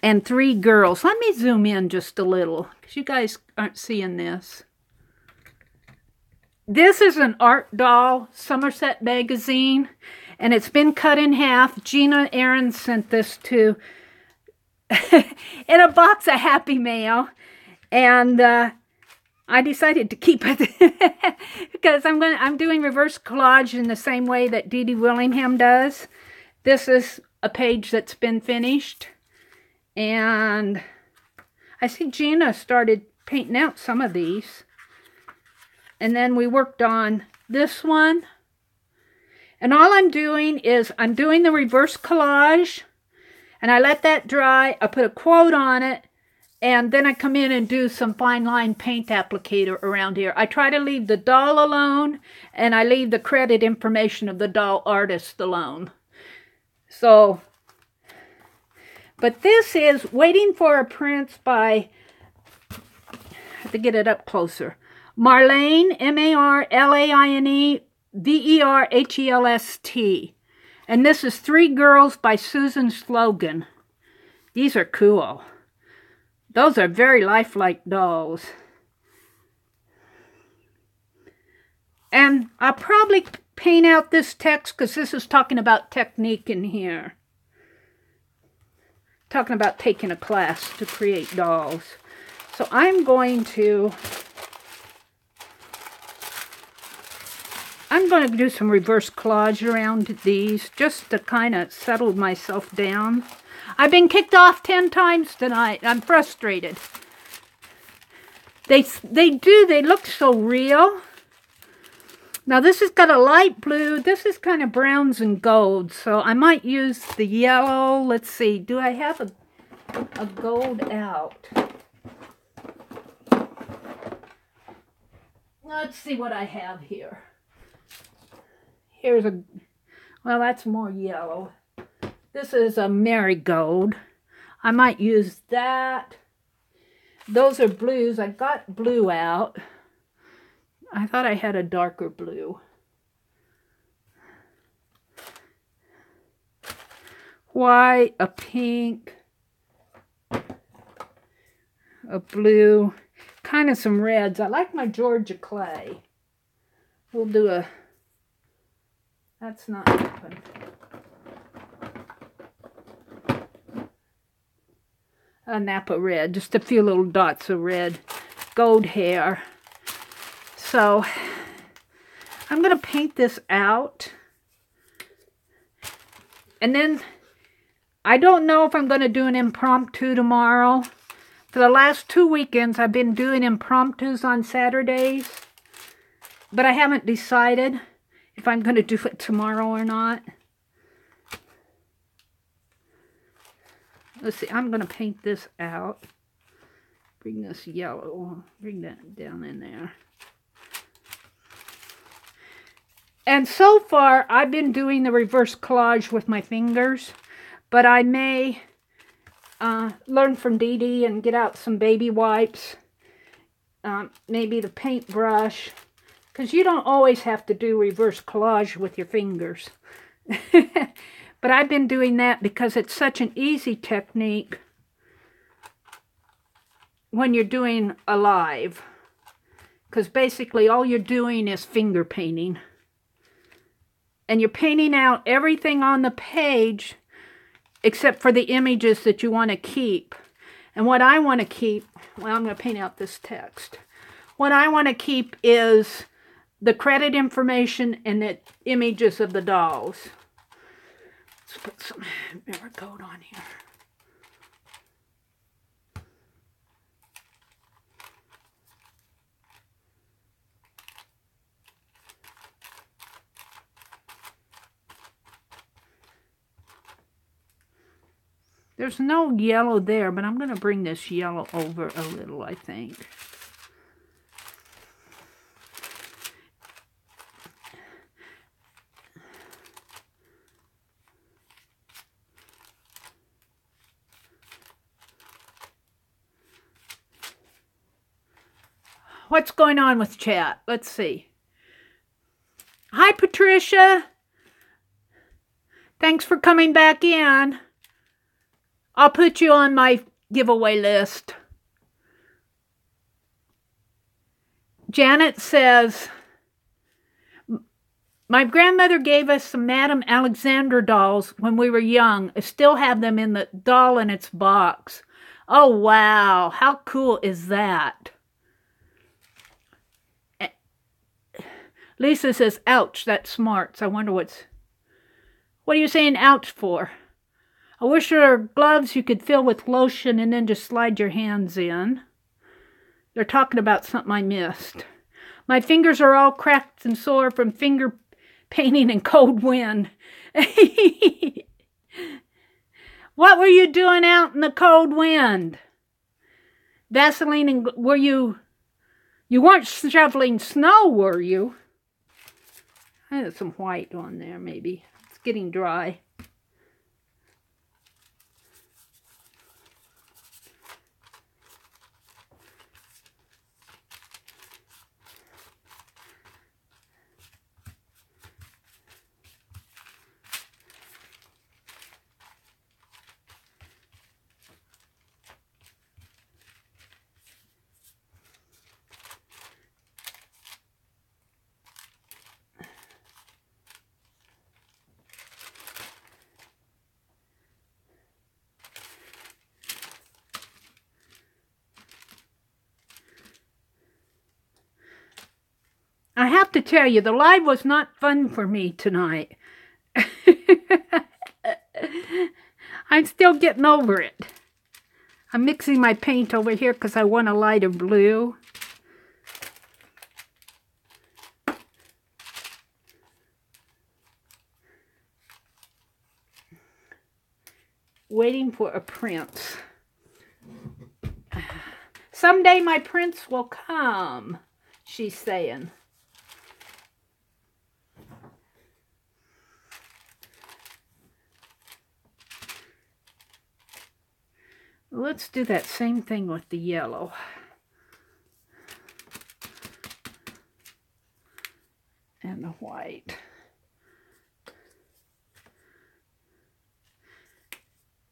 And 3 girls. Let me zoom in just a little, because you guys aren't seeing this. This is an art doll, Somerset magazine, and it's been cut in half. Gina Aaron sent this to in a box of Happy Mail, and I decided to keep it because I'm doing reverse collage in the same way that Dee Dee Willingham does. This is a page that's been finished, and I see Gina started painting out some of these, and then we worked on this one, and all I'm doing is I'm doing the reverse collage. And I let that dry, I put a quote on it, and then I come in and do some fine line paint applicator around here. I try to leave the doll alone, and I leave the credit information of the doll artist alone. So, but this is Waiting for a Prince by, have to get it up closer. Marlene, M-A-R-L-A-I-N-E, V-E-R-H-E-L-S-T. And this is Three Girls by Susan Slogan. These are cool. Those are very lifelike dolls. And I'll probably paint out this text because this is talking about technique in here. Talking about taking a class to create dolls. So I'm going to do some reverse collage around these just to kind of settle myself down. I've been kicked off 10 times tonight. I'm frustrated. They look so real. Now this has got a light blue. This is kind of browns and golds. So I might use the yellow. Let's see. Do I have a gold out? Let's see what I have here. Here's well, that's more yellow. This is a marigold. I might use that. Those are blues. I got blue out. I thought I had a darker blue. White, a pink, a blue, kind of some reds. I like my Georgia clay. We'll do a, that's not open. A Napa red, just a few little dots of red. Gold hair. So, I'm going to paint this out. And then, I don't know if I'm going to do an impromptu tomorrow. For the last 2 weekends, I've been doing impromptus on Saturdays. But I haven't decided if I'm going to do it tomorrow or not. Let's see, I'm going to paint this out. Bring this yellow, bring that down in there. And so far, I've been doing the reverse collage with my fingers. But I may learn from Dee Dee and get out some baby wipes. Maybe the paintbrush. Because you don't always have to do reverse collage with your fingers. But I've been doing that because it's such an easy technique when you're doing a live. Because basically all you're doing is finger painting. And you're painting out everything on the page except for the images that you want to keep. And what I want to keep, well, I'm going to paint out this text. What I want to keep is the credit information and the images of the dolls. Let's put some marigold on here. There's no yellow there, but I'm going to bring this yellow over a little, I think. What's going on with chat? Let's see. Hi, Patricia. Thanks for coming back in. I'll put you on my giveaway list. Janet says, my grandmother gave us some Madame Alexander dolls when we were young. I still have them in the doll in its box. Oh, wow. How cool is that? Lisa says, ouch, that smarts. I wonder what are you saying ouch for? I wish there were gloves you could fill with lotion and then just slide your hands in. They're talking about something I missed. My fingers are all cracked and sore from finger painting and cold wind. What were you doing out in the cold wind? Vaseline and were you weren't shoveling snow, were you? I had some white on there maybe. It's getting dry. I have to tell you, the live was not fun for me tonight. I'm still getting over it. I'm mixing my paint over here because I want a lighter blue. Waiting for a prince. Someday my prince will come, she's saying. Let's do that same thing with the yellow. And the white.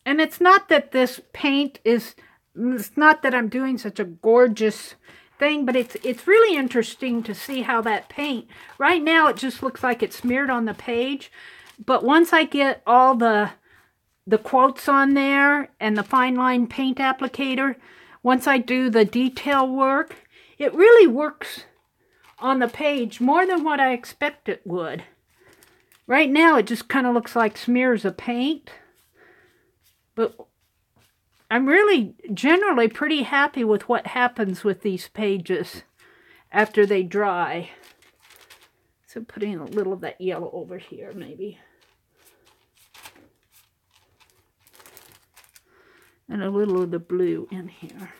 And it's not that this paint is, it's not that I'm doing such a gorgeous thing, but it's really interesting to see how that paint, right now it just looks like it's smeared on the page, but once I get all the quotes on there and the fine line paint applicator, once I do the detail work, it really works on the page more than what I expect it would. Right now it just kind of looks like smears of paint. But I'm really generally pretty happy with what happens with these pages after they dry. So putting a little of that yellow over here maybe. And a little of the blue in here.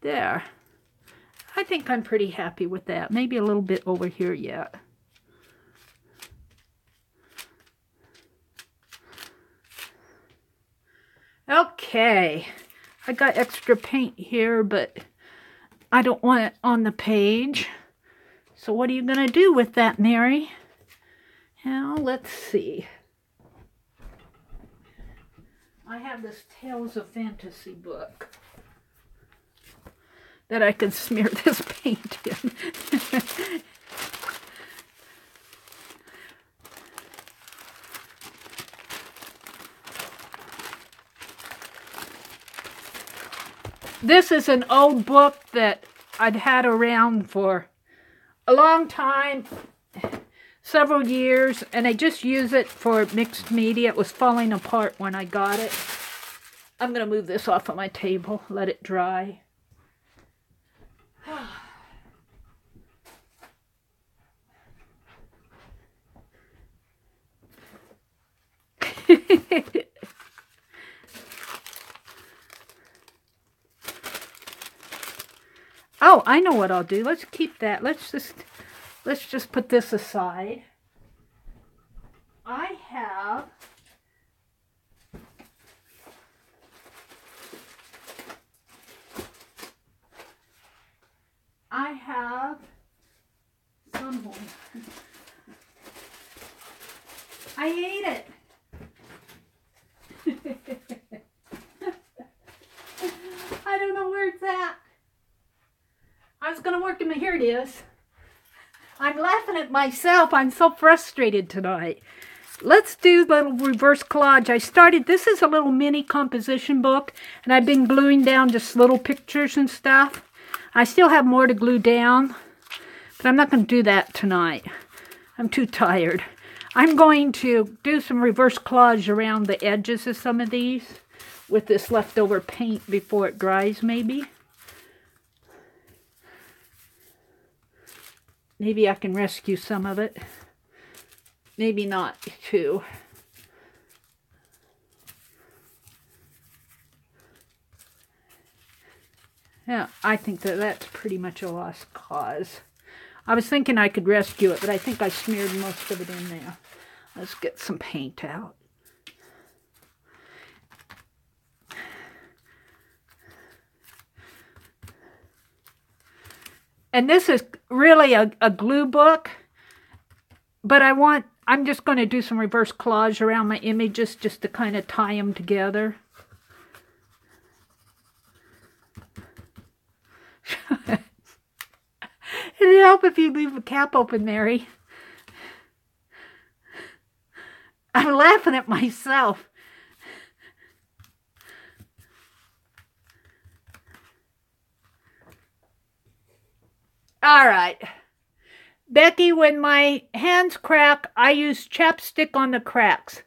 There. I think I'm pretty happy with that. Maybe a little bit over here yet. Okay, I got extra paint here, but I don't want it on the page. So what are you going to do with that, Meri? Now, let's see. I have this Tales of Fantasy book that I can smear this paint in. This is an old book that I'd had around for a long time, several years, and I just use it for mixed media. It was falling apart when I got it. I'm going to move this off of my table, let it dry. Oh, I know what I'll do. Let's keep that. Let's just put this aside. I have some more. I ate it. I don't know where it's at. I was going to work in my, here it is. I'm laughing at myself. I'm so frustrated tonight. Let's do the little reverse collage. I started, this is a little mini composition book, and I've been gluing down just little pictures and stuff. I still have more to glue down, but I'm not going to do that tonight. I'm too tired. I'm going to do some reverse collage around the edges of some of these with this leftover paint before it dries, maybe. Maybe I can rescue some of it. Maybe not, too. Yeah, I think that that's pretty much a lost cause. I was thinking I could rescue it, but I think I smeared most of it in there. Let's get some paint out. And this is really a glue book, but I'm just going to do some reverse collage around my images just to kind of tie them together. It'd help if you leave the cap open, Meri. I'm laughing at myself. All right. Becky, when my hands crack, I use chapstick on the cracks.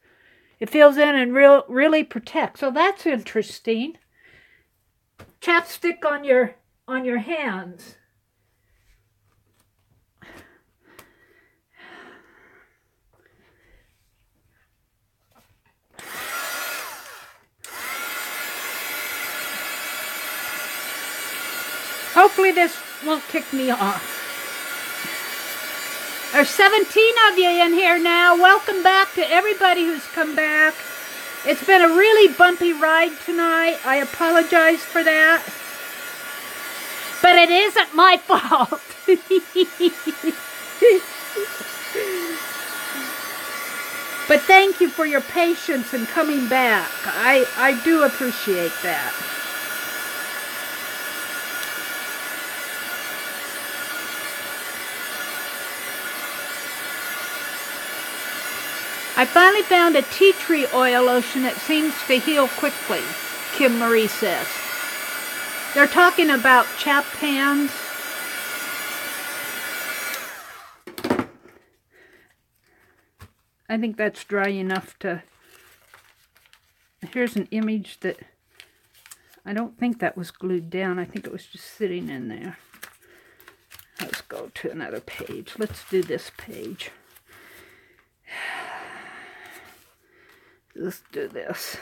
It fills in and really protects. So that's interesting. Chapstick on your hands. Hopefully this won't kick me off. There's 17 of you in here now. Welcome back to everybody who's come back. It's been a really bumpy ride tonight. I apologize for that. But it isn't my fault. But thank you for your patience and coming back. I do appreciate that. I finally found a tea tree oil lotion that seems to heal quickly, Kim Marie says. They're talking about chapped hands. I think that's dry enough to... Here's an image that... I don't think that was glued down. I think it was just sitting in there. Let's go to another page. Let's do this page. Let's do this.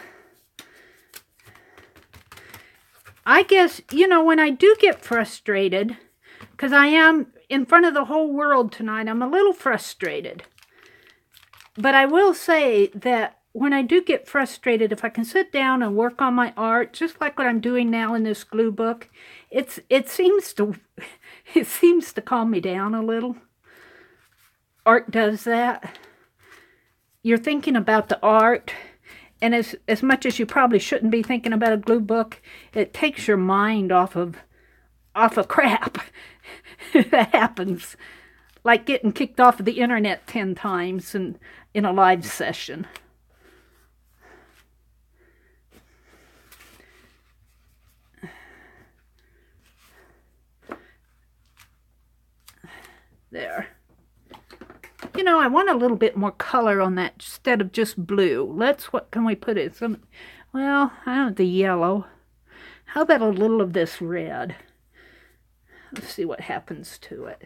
I guess, you know, when I do get frustrated, because I am in front of the whole world tonight, I'm a little frustrated. But I will say that when I do get frustrated, if I can sit down and work on my art, just like what I'm doing now in this glue book, it seems to calm me down a little. Art does that. You're thinking about the art, and as much as you probably shouldn't be thinking about a glue book, it takes your mind off of crap. That happens. Like getting kicked off of the internet 10 times in a live session. There. You know, I want a little bit more color on that instead of just blue. What can we put in? Well, I don't know, the yellow. How about a little of this red? Let's see what happens to it.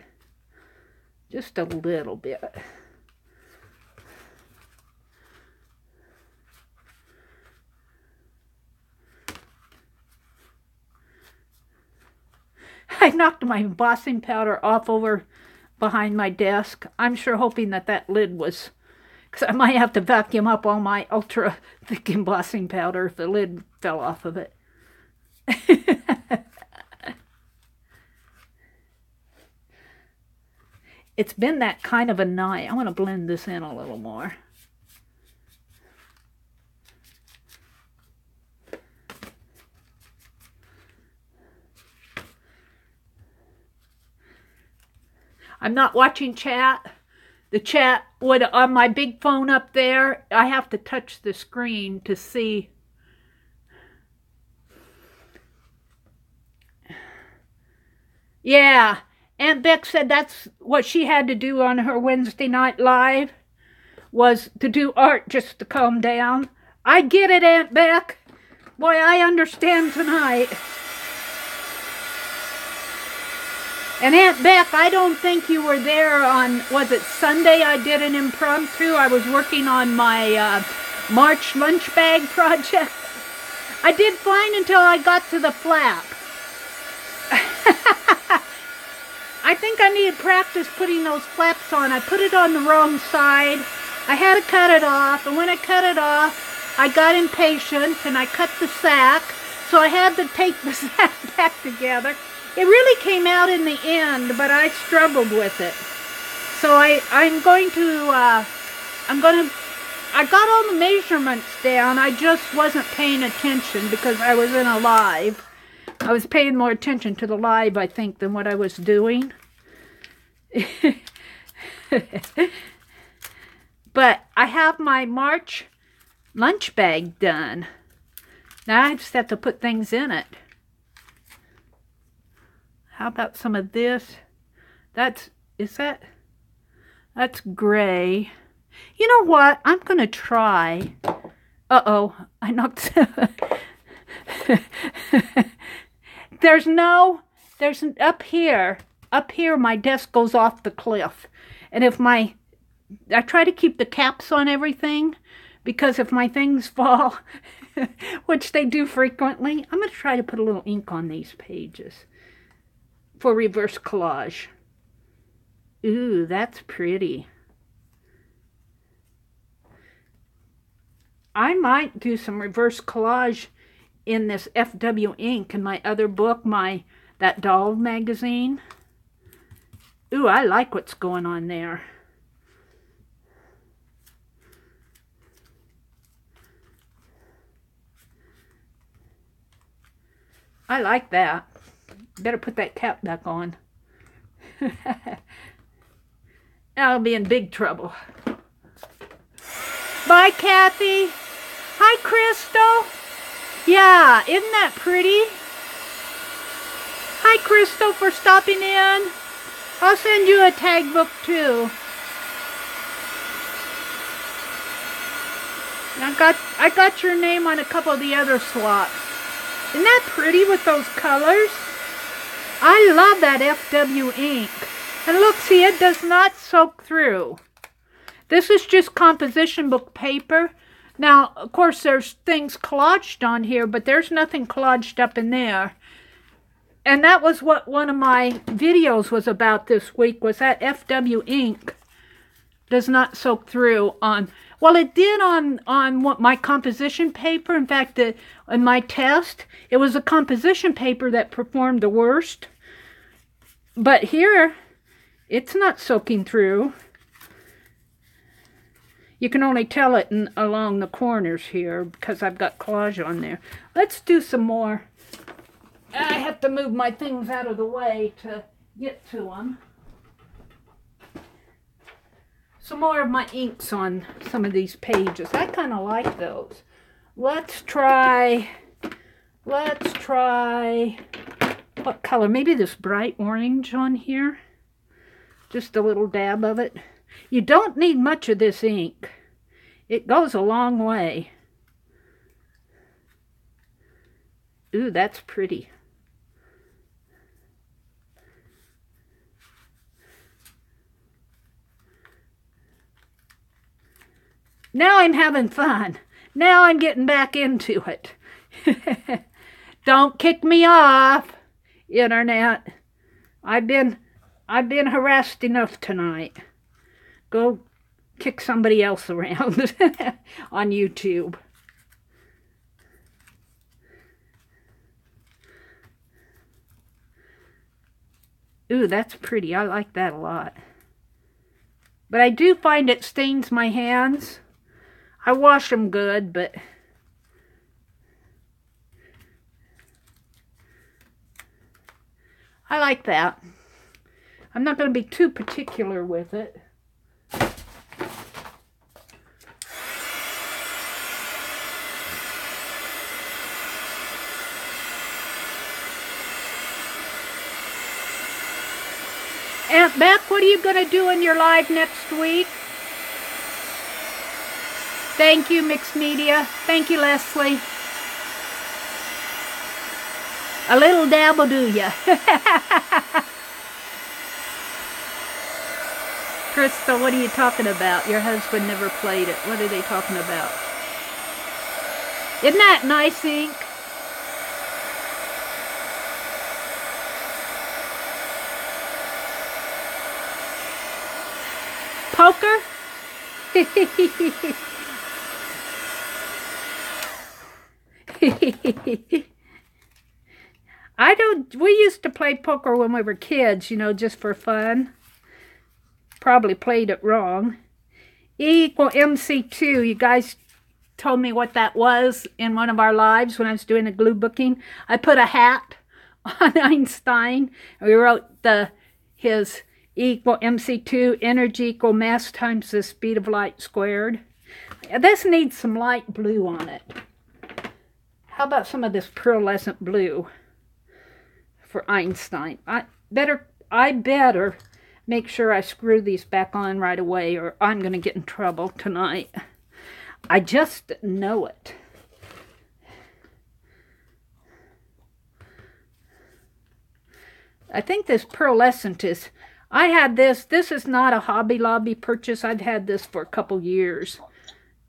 Just a little bit. I knocked my embossing powder off over behind my desk. I'm sure hoping that lid was, because I might have to vacuum up all my ultra thick embossing powder if the lid fell off of it. It's been that kind of a night. I want to blend this in a little more. I'm not watching chat. The chat would, on my big phone up there, I have to touch the screen to see. Yeah, Aunt Beck said that's what she had to do on her Wednesday night live, was to do art just to calm down. I get it, Aunt Beck. Boy, I understand tonight. And Aunt Beck, I don't think you were there on, was it Sunday I did an impromptu? I was working on my March lunch bag project. I did fine until I got to the flap. I think I needed practice putting those flaps on. I put it on the wrong side. I had to cut it off, and when I cut it off, I got impatient and I cut the sack, so I had to take the sack back together. It really came out in the end, but I struggled with it. So I got all the measurements down. I just wasn't paying attention because I was in a live. I was paying more attention to the live, I think, than what I was doing. But I have my March lunch bag done. Now I just have to put things in it. How about some of this? That's gray. You know what? I'm going to try. Uh-oh, I knocked. There's up here my desk goes off the cliff. And if I try to keep the caps on everything, because if my things fall, which they do frequently, I'm going to try to put a little ink on these pages for reverse collage. Ooh, that's pretty. I might do some reverse collage in this FW ink in my other book, that doll magazine. Ooh, I like what's going on there. I like that. Better put that cap back on. I'll be in big trouble. Bye, Kathy. Hi, Crystal. Yeah, isn't that pretty? Hi, Crystal, for stopping in. I'll send you a tag book, too. I got your name on a couple of the other swaps. Isn't that pretty with those colors? I love that FW ink. And look, see, it does not soak through. This is just composition book paper. Now, of course, there's things collaged on here, but there's nothing collaged up in there. And that was what one of my videos was about this week, was that FW ink does not soak through on... Well, it did on what my composition paper. In fact, in my test, it was a composition paper that performed the worst. But here, it's not soaking through. You can only tell it along the corners here because I've got collage on there. Let's do some more. I have to move my things out of the way to get to them. Some more of my inks on some of these pages. I kind of like those. Let's try, what color? Maybe this bright orange on here. Just a little dab of it. You don't need much of this ink. It goes a long way. Ooh, that's pretty. Now I'm having fun. Now I'm getting back into it. Don't kick me off, Internet. I've been harassed enough tonight. Go kick somebody else around on YouTube. Ooh, that's pretty. I like that a lot. But I do find it stains my hands. I wash them good, but I like that. I'm not going to be too particular with it. Aunt Beth, what are you going to do in your live next week? Thank you, Mixed Media. Thank you, Leslie. A little dab will do ya. Crystal, what are you talking about? Your husband never played it. What are they talking about? Isn't that nice ink? Poker? We used to play poker when we were kids, you know, just for fun. Probably played it wrong. E = MC2. You guys told me what that was in one of our lives when I was doing a glue booking. I put a hat on Einstein. We wrote his E = MC2, energy = mass times the speed of light squared. This needs some light blue on it. How about some of this pearlescent blue for Einstein? I better make sure I screw these back on right away or I'm going to get in trouble tonight. I just know it. I think this pearlescent is, I had this is not a Hobby Lobby purchase. I've had this for a couple years.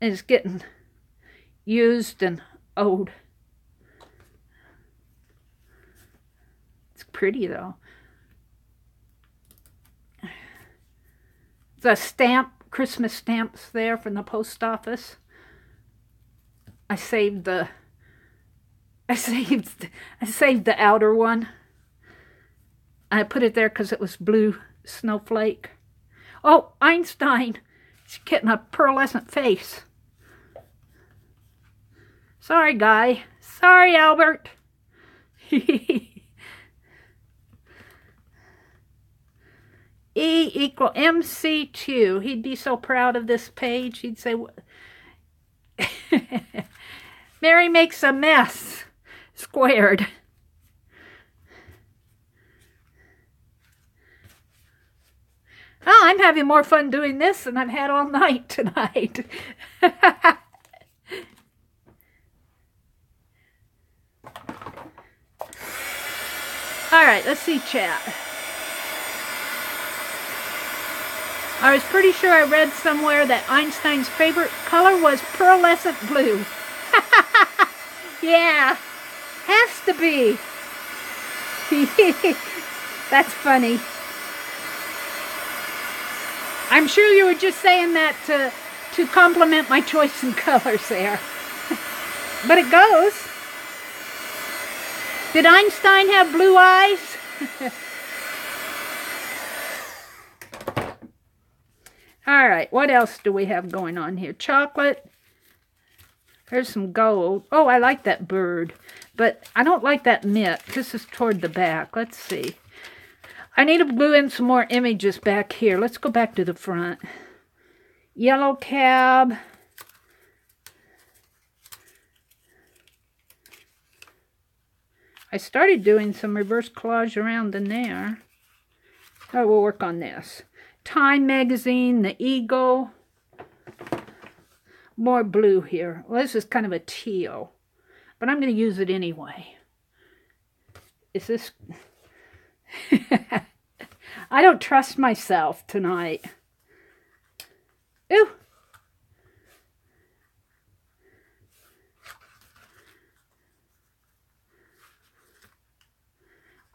And it's getting used and old. It's pretty though. The stamp, Christmas stamps there from the post office. I saved the outer one. I put it there because it was blue snowflake. Oh, Einstein. He's getting a pearlescent face. Sorry, guy. Sorry, Albert. E equal MC2. He'd be so proud of this page. He'd say, Meri makes a mess. Squared. Oh, I'm having more fun doing this than I've had all night tonight. All right, let's see chat. I was pretty sure I read somewhere that Einstein's favorite color was pearlescent blue. Yeah, has to be. That's funny. I'm sure you were just saying that to compliment my choice in colors there. But it goes. Did Einstein have blue eyes? All right, what else do we have going on here? Chocolate. There's some gold. Oh, I like that bird. But I don't like that mitt. This is toward the back. Let's see. I need to glue in some more images back here. Let's go back to the front. Yellow cab. I started doing some reverse collage around in there. Oh, we'll work on this. Time magazine, the eagle. More blue here. Well, this is kind of a teal, but I'm going to use it anyway. Is this... I don't trust myself tonight. Ooh.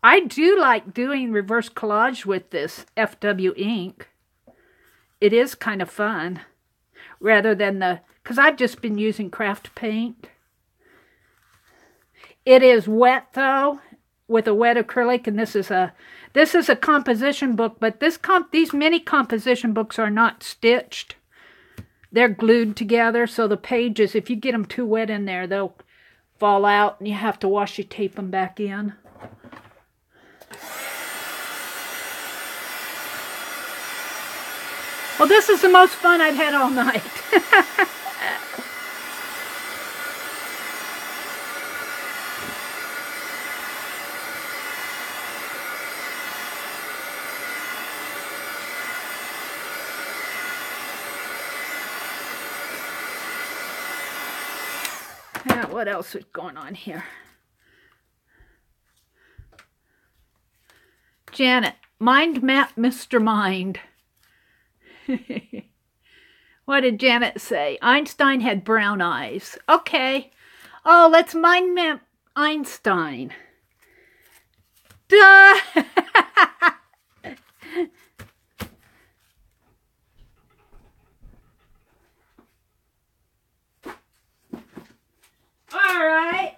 I do like doing reverse collage with this FW ink. It is kind of fun. Rather than the... Because I've just been using craft paint. It is wet though, with a wet acrylic, and this is a composition book, but these mini composition books are not stitched. They're glued together, so the pages, if you get them too wet in there, they'll fall out, and you have to washi tape them back in. Well, this is the most fun I've had all night. What else is going on here? Janet, Mindmap Mr. Mind. What did Janet say? Einstein had brown eyes. Okay. Oh, let's Mindmap Einstein. Duh! All right.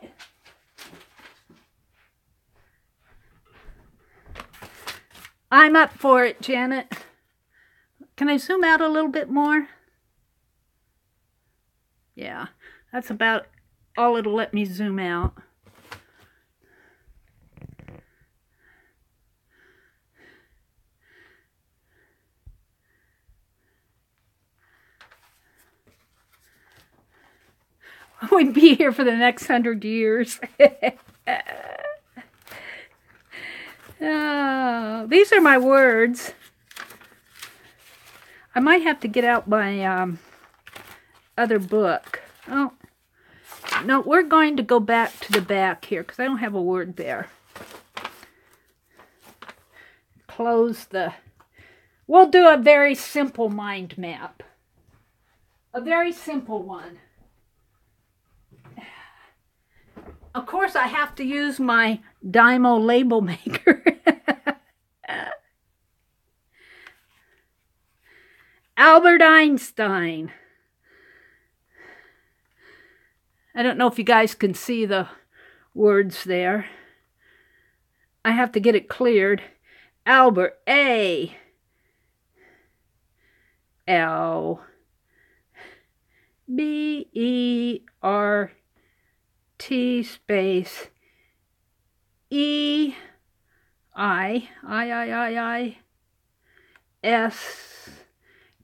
I'm up for it, Janet. Can I zoom out a little bit more? Yeah, that's about all it'll let me zoom out. We'd be here for the next 100 years. Oh, these are my words. I might have to get out my other book. Oh, no, we're going to go back to the back here because I don't have a word there. Close the... We'll do a very simple mind map. A very simple one. Of course, I have to use my Dymo label maker. Albert Einstein. I don't know if you guys can see the words there. I have to get it cleared. Albert, A. L. B. E. R. T space E. I. S.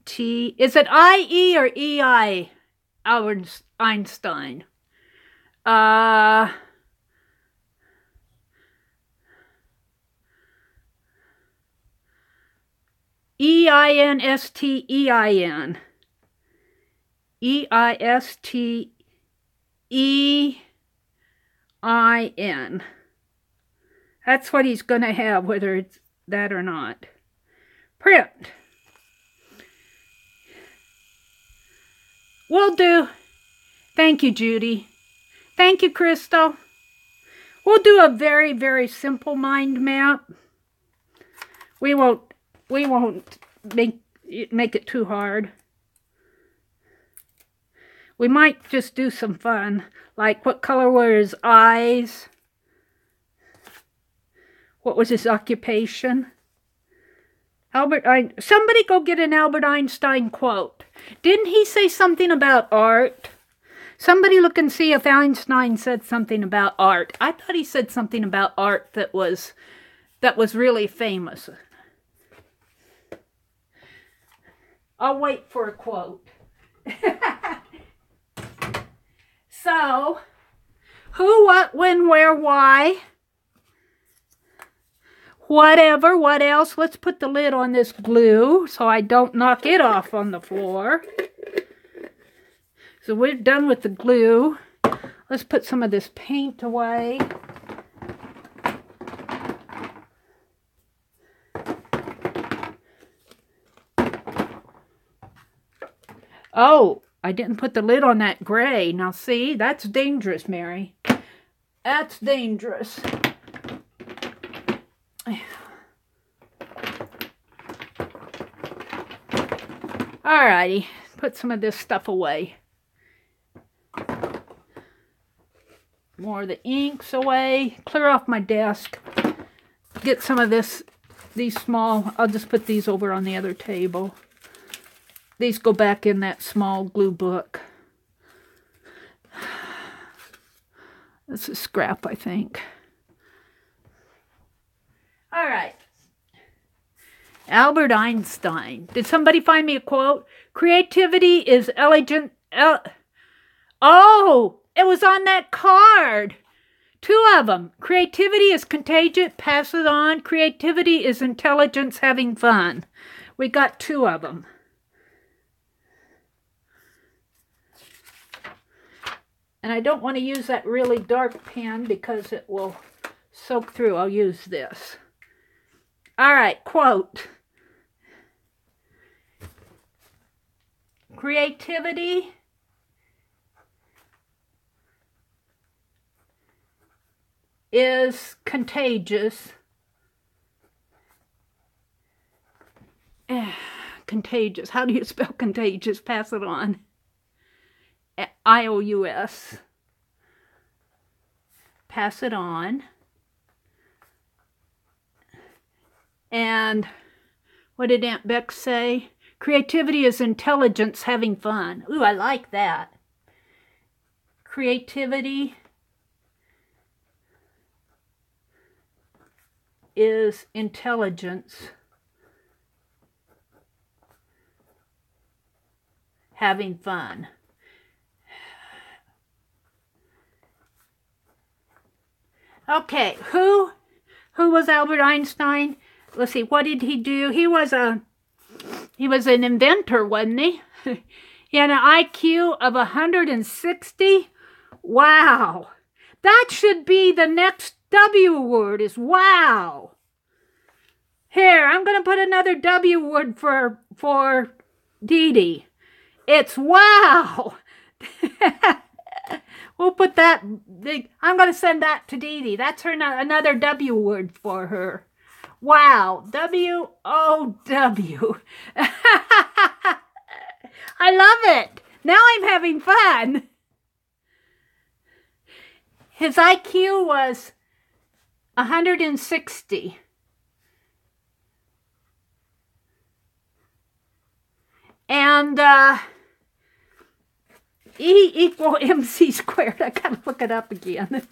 T. Is it I-E or E-I? Albert Einstein. E-I-N-S-T-E-I-N. E-I-S-T-E-I-N. That's what he's going to have, whether it's that or not. Print. Will do. Thank you, Judy. Thank you, Crystal. We'll do a very, very simple mind map. We won't make it too hard. We might just do some fun, like what color were his eyes? What was his occupation? Somebody go get an Albert Einstein quote. Didn't he say something about art? Somebody look and see if Einstein said something about art. I thought he said something about art that was really famous. I'll wait for a quote. So, who, what, when, where, why? Whatever, what else? Let's put the lid on this glue so I don't knock it off on the floor. So we're done with the glue. Let's put some of this paint away. Oh, I didn't put the lid on that gray. Now see, that's dangerous, Mary. That's dangerous. Alrighty, put some of this stuff away. More of the inks away. Clear off my desk. Get some of these small, I'll just put these over on the other table. These go back in that small glue book. This is scrap, I think. All right. Albert Einstein. Did somebody find me a quote? Creativity is elegant. Oh, it was on that card. 2 of them. Creativity is contagious. Pass it on. Creativity is intelligence having fun. We got 2 of them. And I don't want to use that really dark pen because it will soak through. I'll use this. All right, quote. Creativity is contagious. Contagious. How do you spell contagious? Pass it on. I-O-U-S. Pass it on. And what did Aunt Beck say? Creativity is intelligence having fun. Ooh, I like that. Creativity is intelligence having fun. Okay, who was Albert Einstein? Let's see, what did he do? He was a He was an inventor, wasn't he? He had an IQ of 160. Wow. That should be the next W word, is wow. Here, I'm going to put another W word for Dee Dee. It's wow. We'll put that, I'm going to send that to Dee Dee. That's her another W word for her. Wow. W-O-W. I love it. Now I'm having fun. His IQ was 160. And E equal MC squared. I gotta look it up again.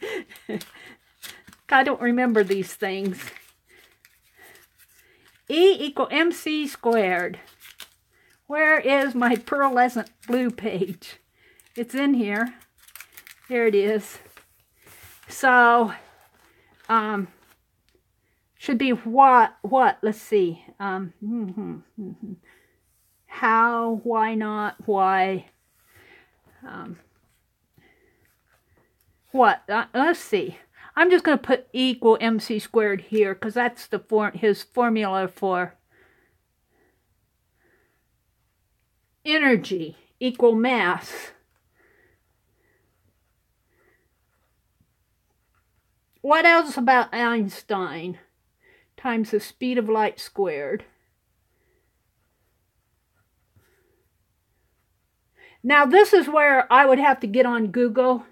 I don't remember these things. E equal MC squared. Where is my pearlescent blue page? It's in here. There it is. So, should be what? Let's see. How, why not, why, what? Let's see. I'm just going to put equal MC squared here because that's his formula for energy equal mass. What else about Einstein? Times the speed of light squared. Now this is where I would have to get on Google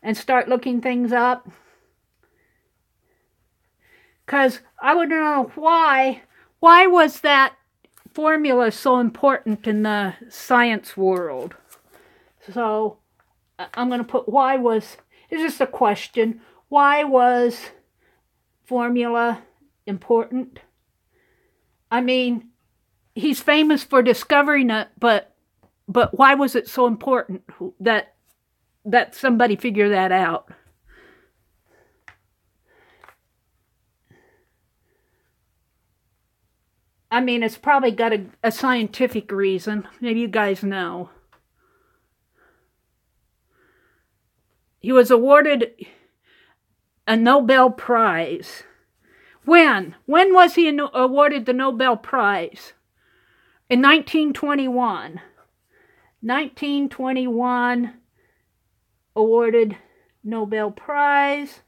and start looking things up. Because I would know why was that formula so important in the science world. So I'm going to put it's just a question. Why was formula important? I mean, he's famous for discovering it, but why was it so important that somebody figure that out? I mean, it's probably got a scientific reason. Maybe you guys know. He was awarded a Nobel Prize. When? When was he awarded the Nobel Prize? In 1921. 1921 awarded Nobel Prize.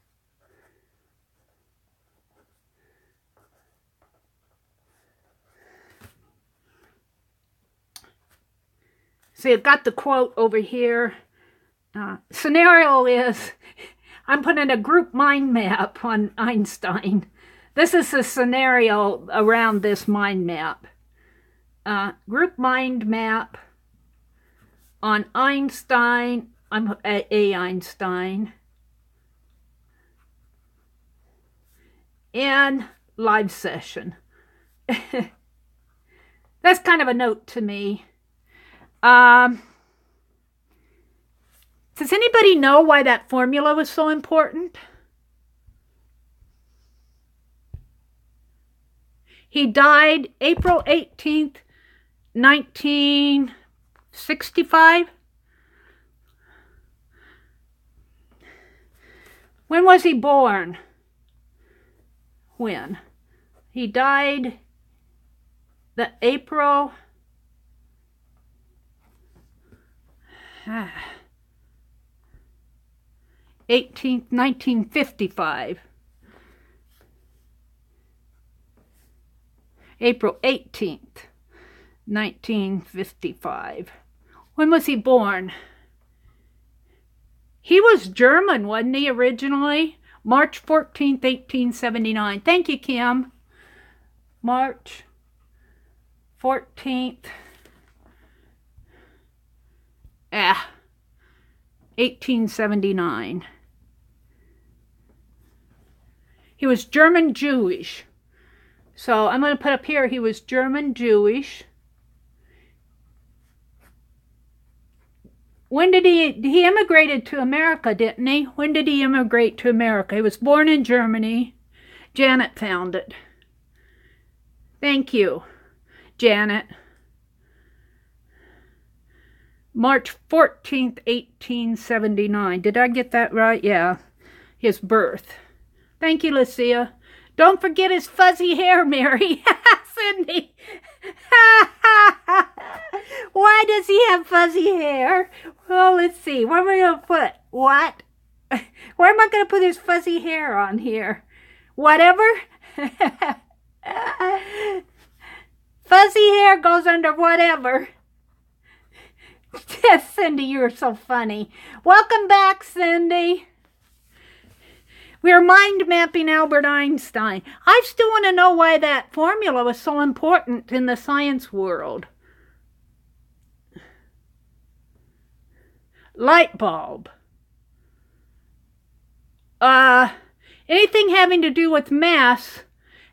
See, I've got the quote over here. Scenario is, I'm putting a group mind map on Einstein. This is the scenario around this mind map. Group mind map on Einstein. I'm a Einstein. In live session. That's kind of a note to me. Does anybody know why that formula was so important? He died April 18th, 1965. When was he born? When? He died the April 18th, 1955. April 18th, 1955. When was he born? He was German, wasn't he, originally? March 14th, 1879. Thank you, Kim. March 14th. 1879. He was German Jewish. So I'm going to put up here he was German Jewish. When did he immigrated to America, didn't he? When did he immigrate to America? He was born in Germany. Janet found it. Thank you, Janet. March 14th, 1879. Did I get that right? Yeah. His birth. Thank you, Lucia. Don't forget his fuzzy hair, Mary. Cindy. Why does he have fuzzy hair? Well, let's see. Where am I going to put? What? Where am I going to put his fuzzy hair on here? Whatever? Fuzzy hair goes under whatever. Cindy, you're so funny. Welcome back, Cindy. We're mind mapping Albert Einstein. I still want to know why that formula was so important in the science world. Light bulb. Anything having to do with mass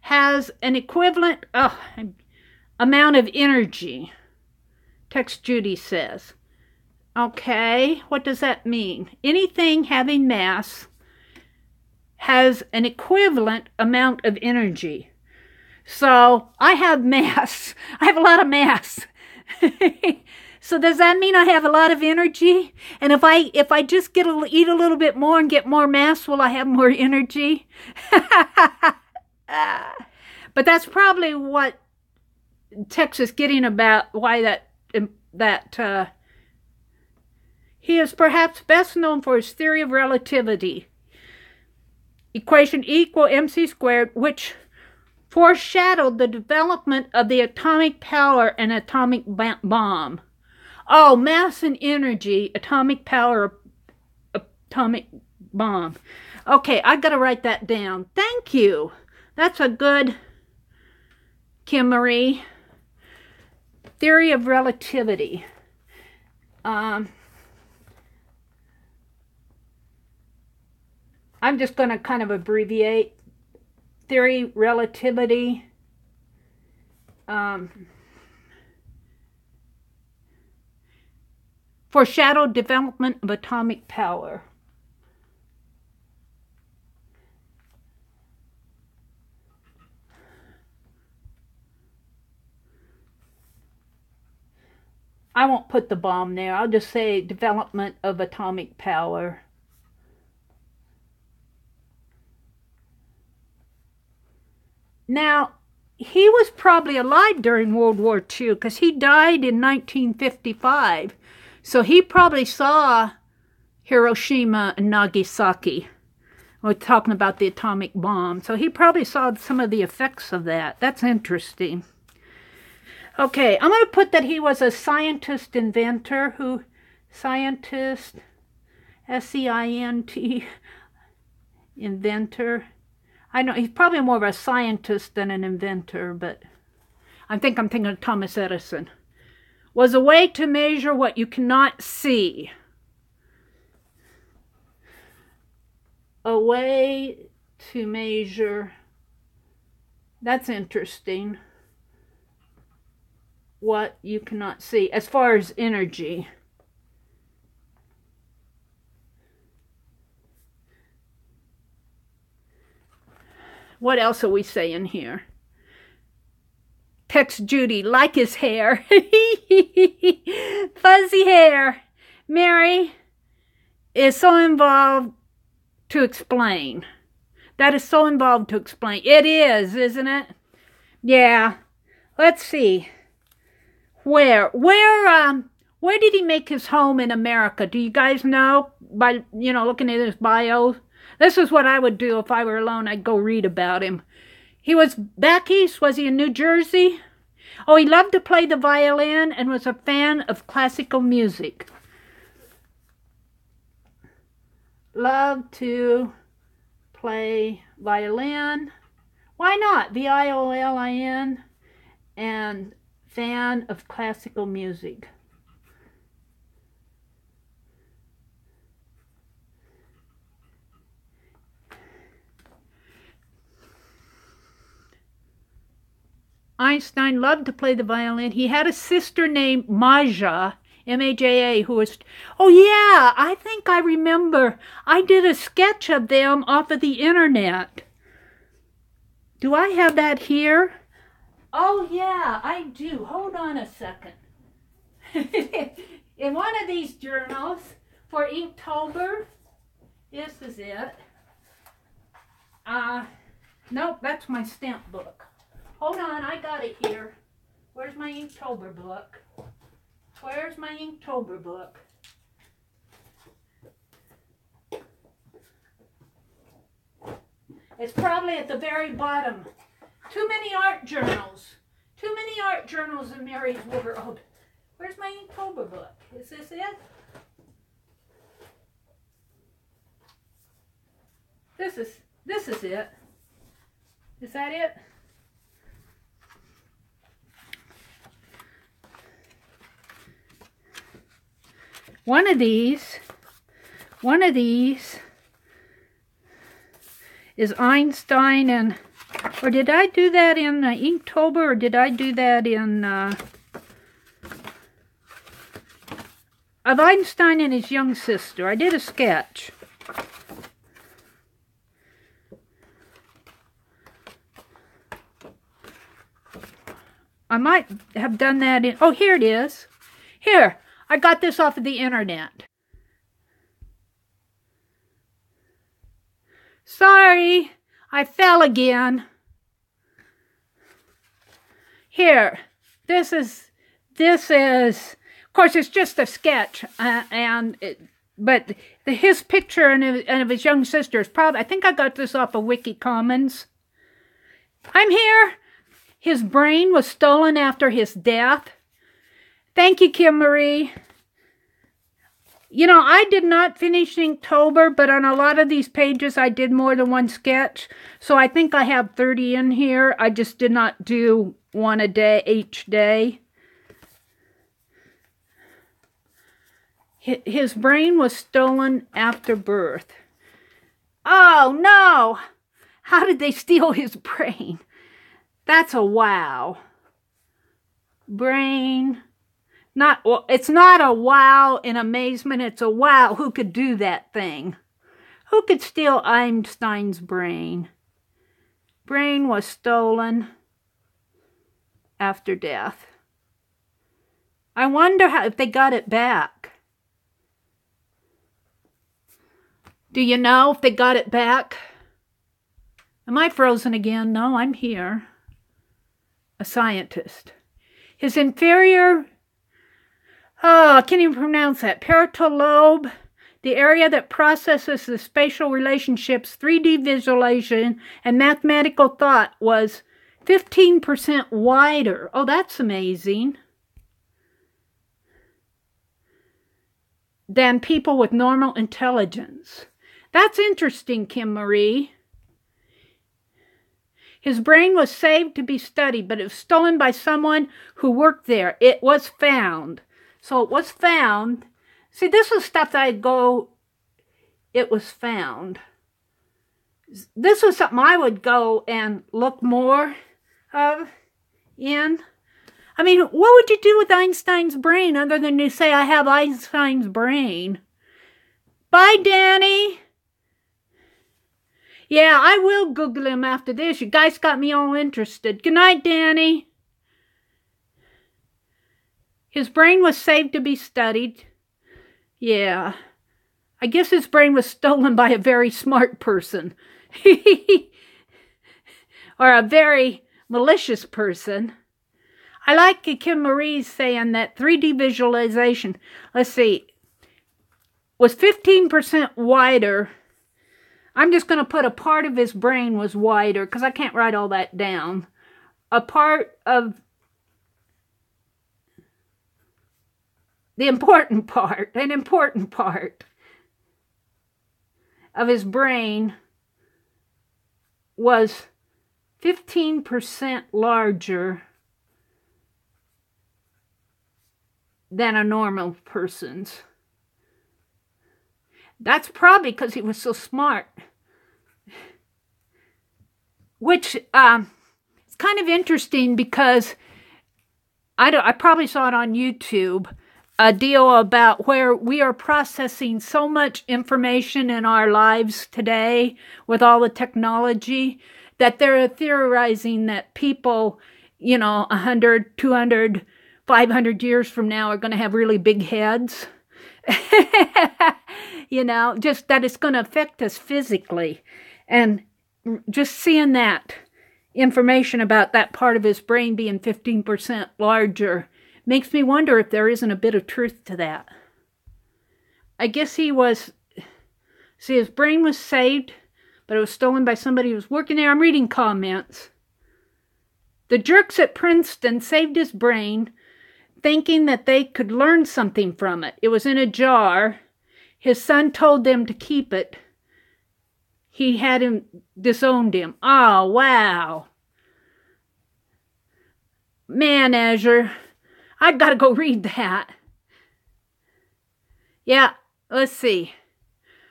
has an equivalent amount of energy. Text Judy says. Okay, what does that mean? Anything having mass has an equivalent amount of energy. So I have mass. I have a lot of mass. So does that mean I have a lot of energy? And if I just eat a little bit more and get more mass, will I have more energy? But that's probably what Tex is getting about, why that he is perhaps best known for his theory of relativity. Equation E equal mc squared, which foreshadowed the development of the atomic power and atomic bomb. Oh, mass and energy, atomic power, atomic bomb. Okay, I got to write that down. Thank you. That's a good, Kim Marie. Theory of relativity. I'm just going to kind of abbreviate. Theory, relativity. Foreshadowed development of atomic power. I won't put the bomb there. I'll just say development of atomic power. Now, he was probably alive during World War II because he died in 1955. So he probably saw Hiroshima and Nagasaki. We're talking about the atomic bomb. So he probably saw some of the effects of that. That's interesting. Okay, I'm going to put that he was a scientist inventor scientist, S-E-I-N-T, inventor. I know he's probably more of a scientist than an inventor, but I think I'm thinking of Thomas Edison. Was a way to measure what you cannot see. A way to measure, that's interesting, what you cannot see as far as energy. What else are we saying here? Text Judy, like his hair. Fuzzy hair. Mary is so involved to explain. That is so involved to explain. It is, isn't it? Yeah. Let's see. Where did he make his home in America? Do you guys know? By, looking at his bio. This is what I would do if I were alone. I'd go read about him. He was back east. Was he in New Jersey? Oh, he loved to play the violin and was a fan of classical music. Loved to play violin. Why not? V-I-O-L-I-N. And fan of classical music. Einstein loved to play the violin. He had a sister named Maja, M-A-J-A, who was... Oh, yeah, I think I remember. I did a sketch of them off of the internet. Do I have that here? Oh, yeah, I do. Hold on a second. in one of these journals for Inktober. This is it. Nope, that's my stamp book. Hold on, I got it here. Where's my Inktober book? Where's my Inktober book? It's probably at the very bottom. Too many art journals. Too many art journals in Meri's world. Where's my Inktober book? Is this it? This is it. Is that it? One of these is Einstein, and or did I do that in Inktober, or did I do that in of Einstein and his young sister? I did a sketch. I might have done that in, oh, here it is. Here, I got this off of the internet. Sorry, I fell again. Here, this is, of course, it's just a sketch, but his picture and of his young sister is probably, I think I got this off of Wiki Commons. I'm here. His brain was stolen after his death. Thank you, Kim Marie. You know, I did not finish Inktober, but on a lot of these pages I did more than one sketch. So I think I have 30 in here. I just did not do one a day, each day. His brain was stolen after birth. Oh, no! How did they steal his brain? That's a wow. Brain. It's not a wow in amazement. It's a wow. Who could do that thing? Who could steal Einstein's brain? Brain was stolen after death. I wonder if they got it back. Do you know if they got it back? Am I frozen again? No, I'm here. A scientist. His inferior, I can't even pronounce that, parietal lobe, the area that processes the spatial relationships, 3D visualization, and mathematical thought, was 15% wider. Oh, that's amazing. Than people with normal intelligence. That's interesting, Kim Marie. His brain was saved to be studied, but it was stolen by someone who worked there. It was found. So it was found. See, this is stuff that I'd go, it was found. This was something I would go and look more of in. I mean, what would you do with Einstein's brain other than to say, I have Einstein's brain? Bye, Danny. Yeah, I will Google him after this. You guys got me all interested. Good night, Danny. His brain was saved to be studied. Yeah. I guess his brain was stolen by a very smart person. Or a very malicious person. I like Kim Marie saying that 3D visualization, let's see, was 15% wider. I'm just going to put a part of his brain was wider because I can't write all that down. A part of the important part, an important part of his brain was 15% larger than a normal person's. That's probably because he was so smart. Which it's kind of interesting because I probably saw it on YouTube, a deal about where we are processing so much information in our lives today with all the technology that they're theorizing that people, you know, 100, 200, 500 years from now are going to have really big heads. You know, just that it's going to affect us physically. And just seeing that information about that part of his brain being 15% larger makes me wonder if there isn't a bit of truth to that. I guess he was, see, his brain was saved, but it was stolen by somebody who was working there. I'm reading comments. The jerks at Princeton saved his brain, thinking that they could learn something from it. It was in a jar. His son told them to keep it. He had him, disowned him. Oh, wow. Man, Azure, I've got to go read that. Yeah, let's see.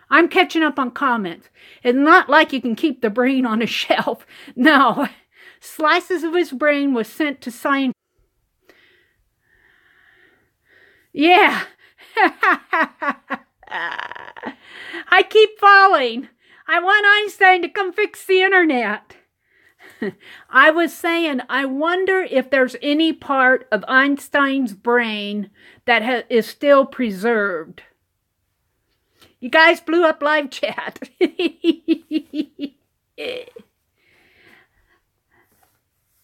I'm catching up on comments. It's not like you can keep the brain on a shelf. No. Slices of his brain was sent to science. Yeah. I keep falling. I want Einstein to come fix the internet. I was saying, I wonder if there's any part of Einstein's brain that is still preserved. You guys blew up live chat.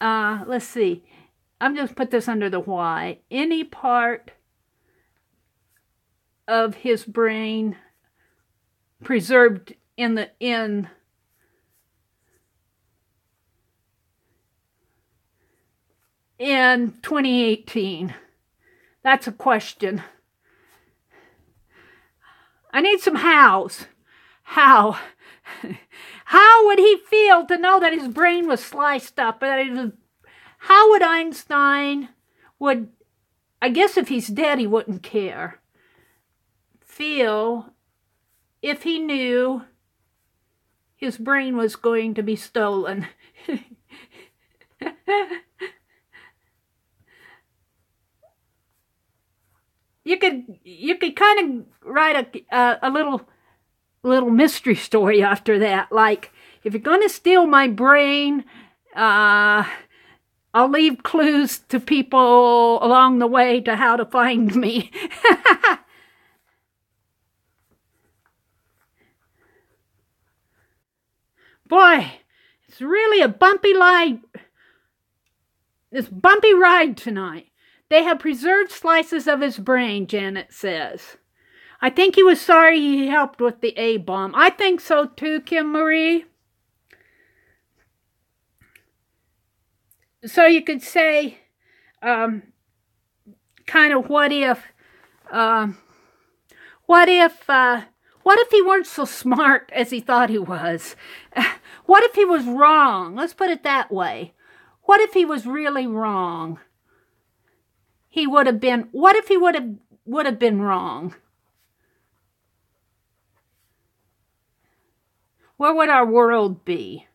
Let's see. I'm just put this under the why. Any part of his brain preserved in 2018. That's a question. I need some hows. How? How would he feel to know that his brain was sliced up? How would Einstein I guess if he's dead he wouldn't care, feel if he knew his brain was going to be stolen? You could kind of write a little mystery story after that. Like, if you're going to steal my brain, I'll leave clues to people along the way to how to find me. Boy, it's really a bumpy ride. This bumpy ride tonight. They have preserved slices of his brain, Janet says. I think he was sorry he helped with the A-bomb. I think so too, Kim Marie. So you could say, kind of what if he weren't so smart as he thought he was? What if he was wrong? Let's put it that way. What if he was really wrong? What if he would have been wrong? Where would our world be?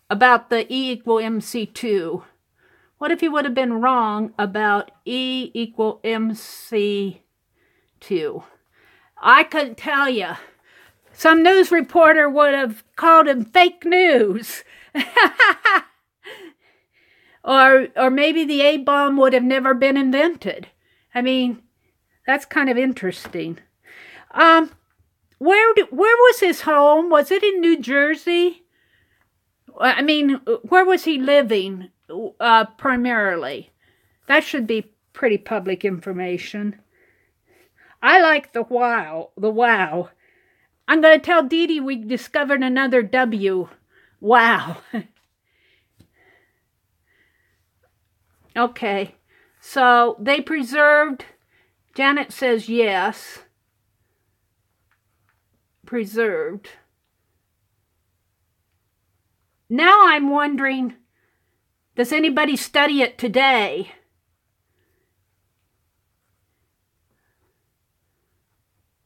About the E equal MC2. What if he would have been wrong about E equal MC2? I couldn't tell you. Some news reporter would have called him fake news. Or maybe the A-bomb would have never been invented. I mean, that's kind of interesting. Where was his home? Was it in New Jersey? I mean, where was he living primarily? That should be pretty public information. I like the wow. I'm going to tell Dee Dee we discovered another W. Wow. Okay, so they preserved, Janet says yes, preserved. Now I'm wondering, does anybody study it today?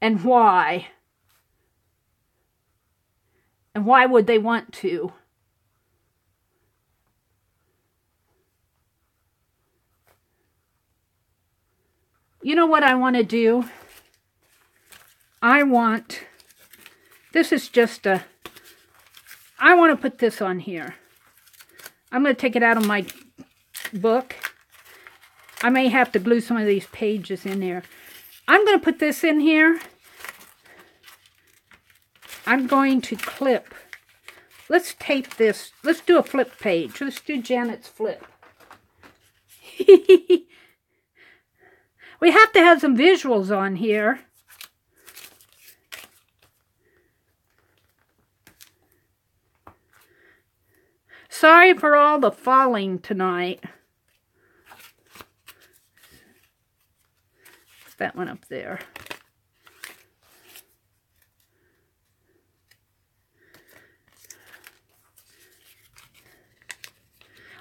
And why? And why would they want to? You know what I want to do? I want to put this on here. I'm going to take it out of my book. I may have to glue some of these pages in there. I'm going to put this in here. I'm going to clip. Let's tape this. Let's do a flip page. Let's do Janet's flip. We have to have some visuals on here. Sorry for all the falling tonight. Put that one up there.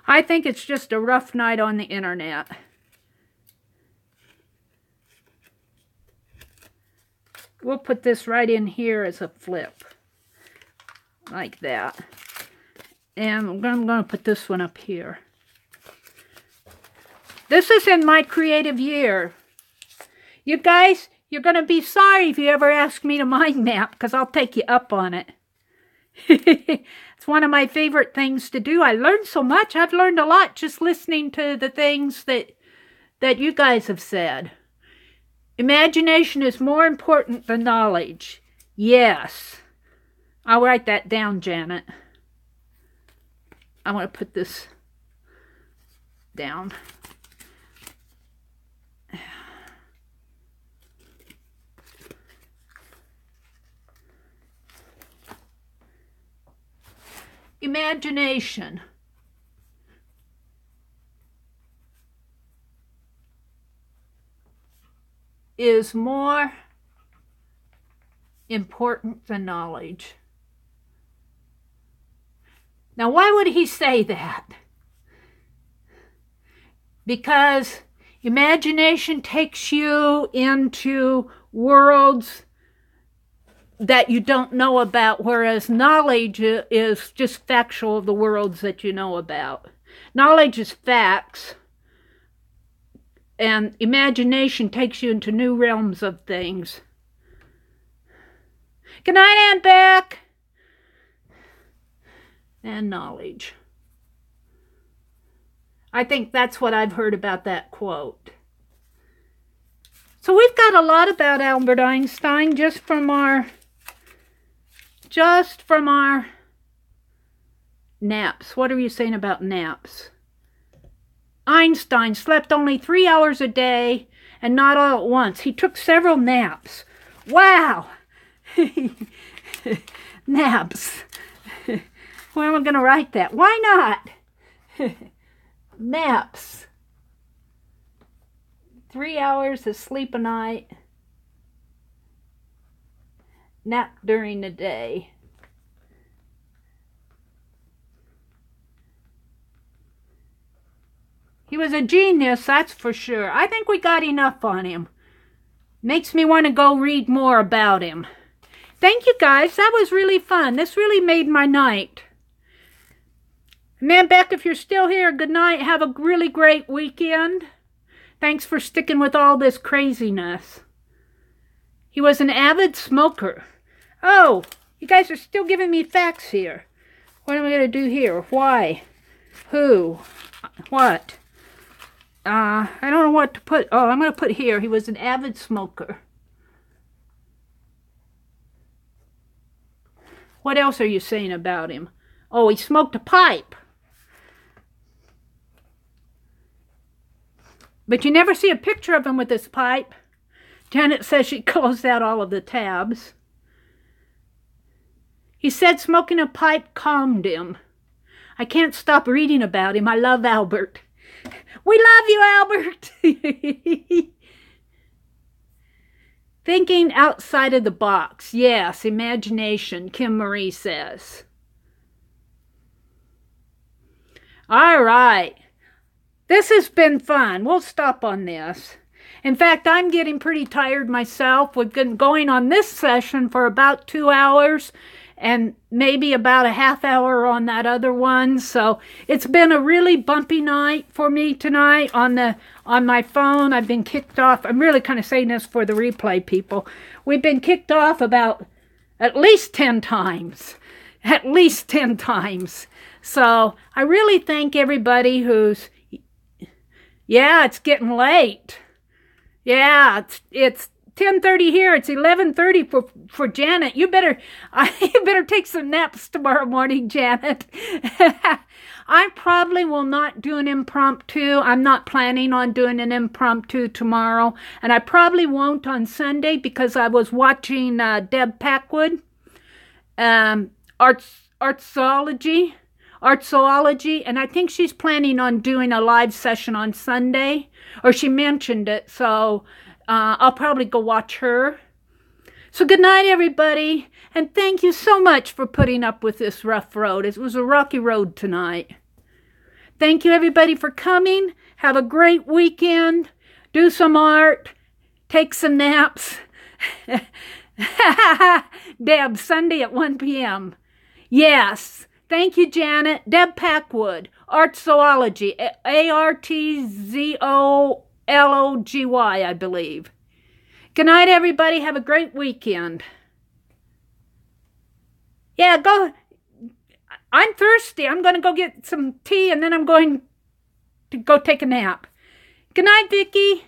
I think it's just a rough night on the internet. We'll put this right in here as a flip. Like that. And I'm going to put this one up here. This is in my creative year. You guys, you're going to be sorry if you ever ask me to mind map, because I'll take you up on it. It's one of my favorite things to do. I learned so much. I've learned a lot just listening to the things that you guys have said. Imagination is more important than knowledge. Yes. I'll write that down, Janet. I want to put this down. Imagination is more important than knowledge. Now, why would he say that? Because imagination takes you into worlds that you don't know about, whereas knowledge is just factual of the worlds that you know about. Knowledge is facts, and imagination takes you into new realms of things. Good night, Aunt Beck. And knowledge. I think that's what I've heard about that quote. So we've got a lot about Albert Einstein just from our naps. What are you saying about naps? Einstein slept only 3 hours a day and not all at once. He took several naps. Wow! Naps. Where am I going to write that? Why not? Naps. 3 hours of sleep a night. Nap during the day. He was a genius, that's for sure. I think we got enough on him. Makes me want to go read more about him. Thank you guys. That was really fun. This really made my night. Man, Beck, if you're still here, good night. Have a really great weekend. Thanks for sticking with all this craziness. He was an avid smoker. Oh, you guys are still giving me facts here. What am I going to do here? Why? Who? What? I don't know what to put. Oh, I'm going to put here. He was an avid smoker. What else are you saying about him? Oh, he smoked a pipe. But you never see a picture of him with this pipe. Janet says she closed out all of the tabs. He said smoking a pipe calmed him. I can't stop reading about him. I love Albert. We love you, Albert. Thinking outside of the box. Yes, imagination, Kim Marie says. All right. This has been fun. We'll stop on this. In fact, I'm getting pretty tired myself. We've been going on this session for about 2 hours and maybe about a half hour on that other one. So it's been a really bumpy night for me tonight on my phone. I've been kicked off. I'm really kind of saying this for the replay people. We've been kicked off about at least 10 times. At least 10 times. So I really thank everybody who's Yeah, it's getting late. Yeah, it's 10:30 here. It's 11:30 for Janet. You better take some naps tomorrow morning, Janet. I probably will not do an impromptu. I'm not planning on doing an impromptu tomorrow, and I probably won't on Sunday because I was watching Deb Packwood, Artsology, and I think she's planning on doing a live session on Sunday, or she mentioned it, so I'll probably go watch her. So good night, everybody, and thank you so much for putting up with this rough road. It was a rocky road tonight. Thank you, everybody, for coming. Have a great weekend. Do some art. Take some naps. Deb, Sunday at 1 p.m. Yes. Thank you, Janet. Deb Packwood, Artsology, Artzology, I believe. Good night, everybody. Have a great weekend. Yeah, go. I'm thirsty. I'm going to go get some tea, and then I'm going to go take a nap. Good night, Vicki.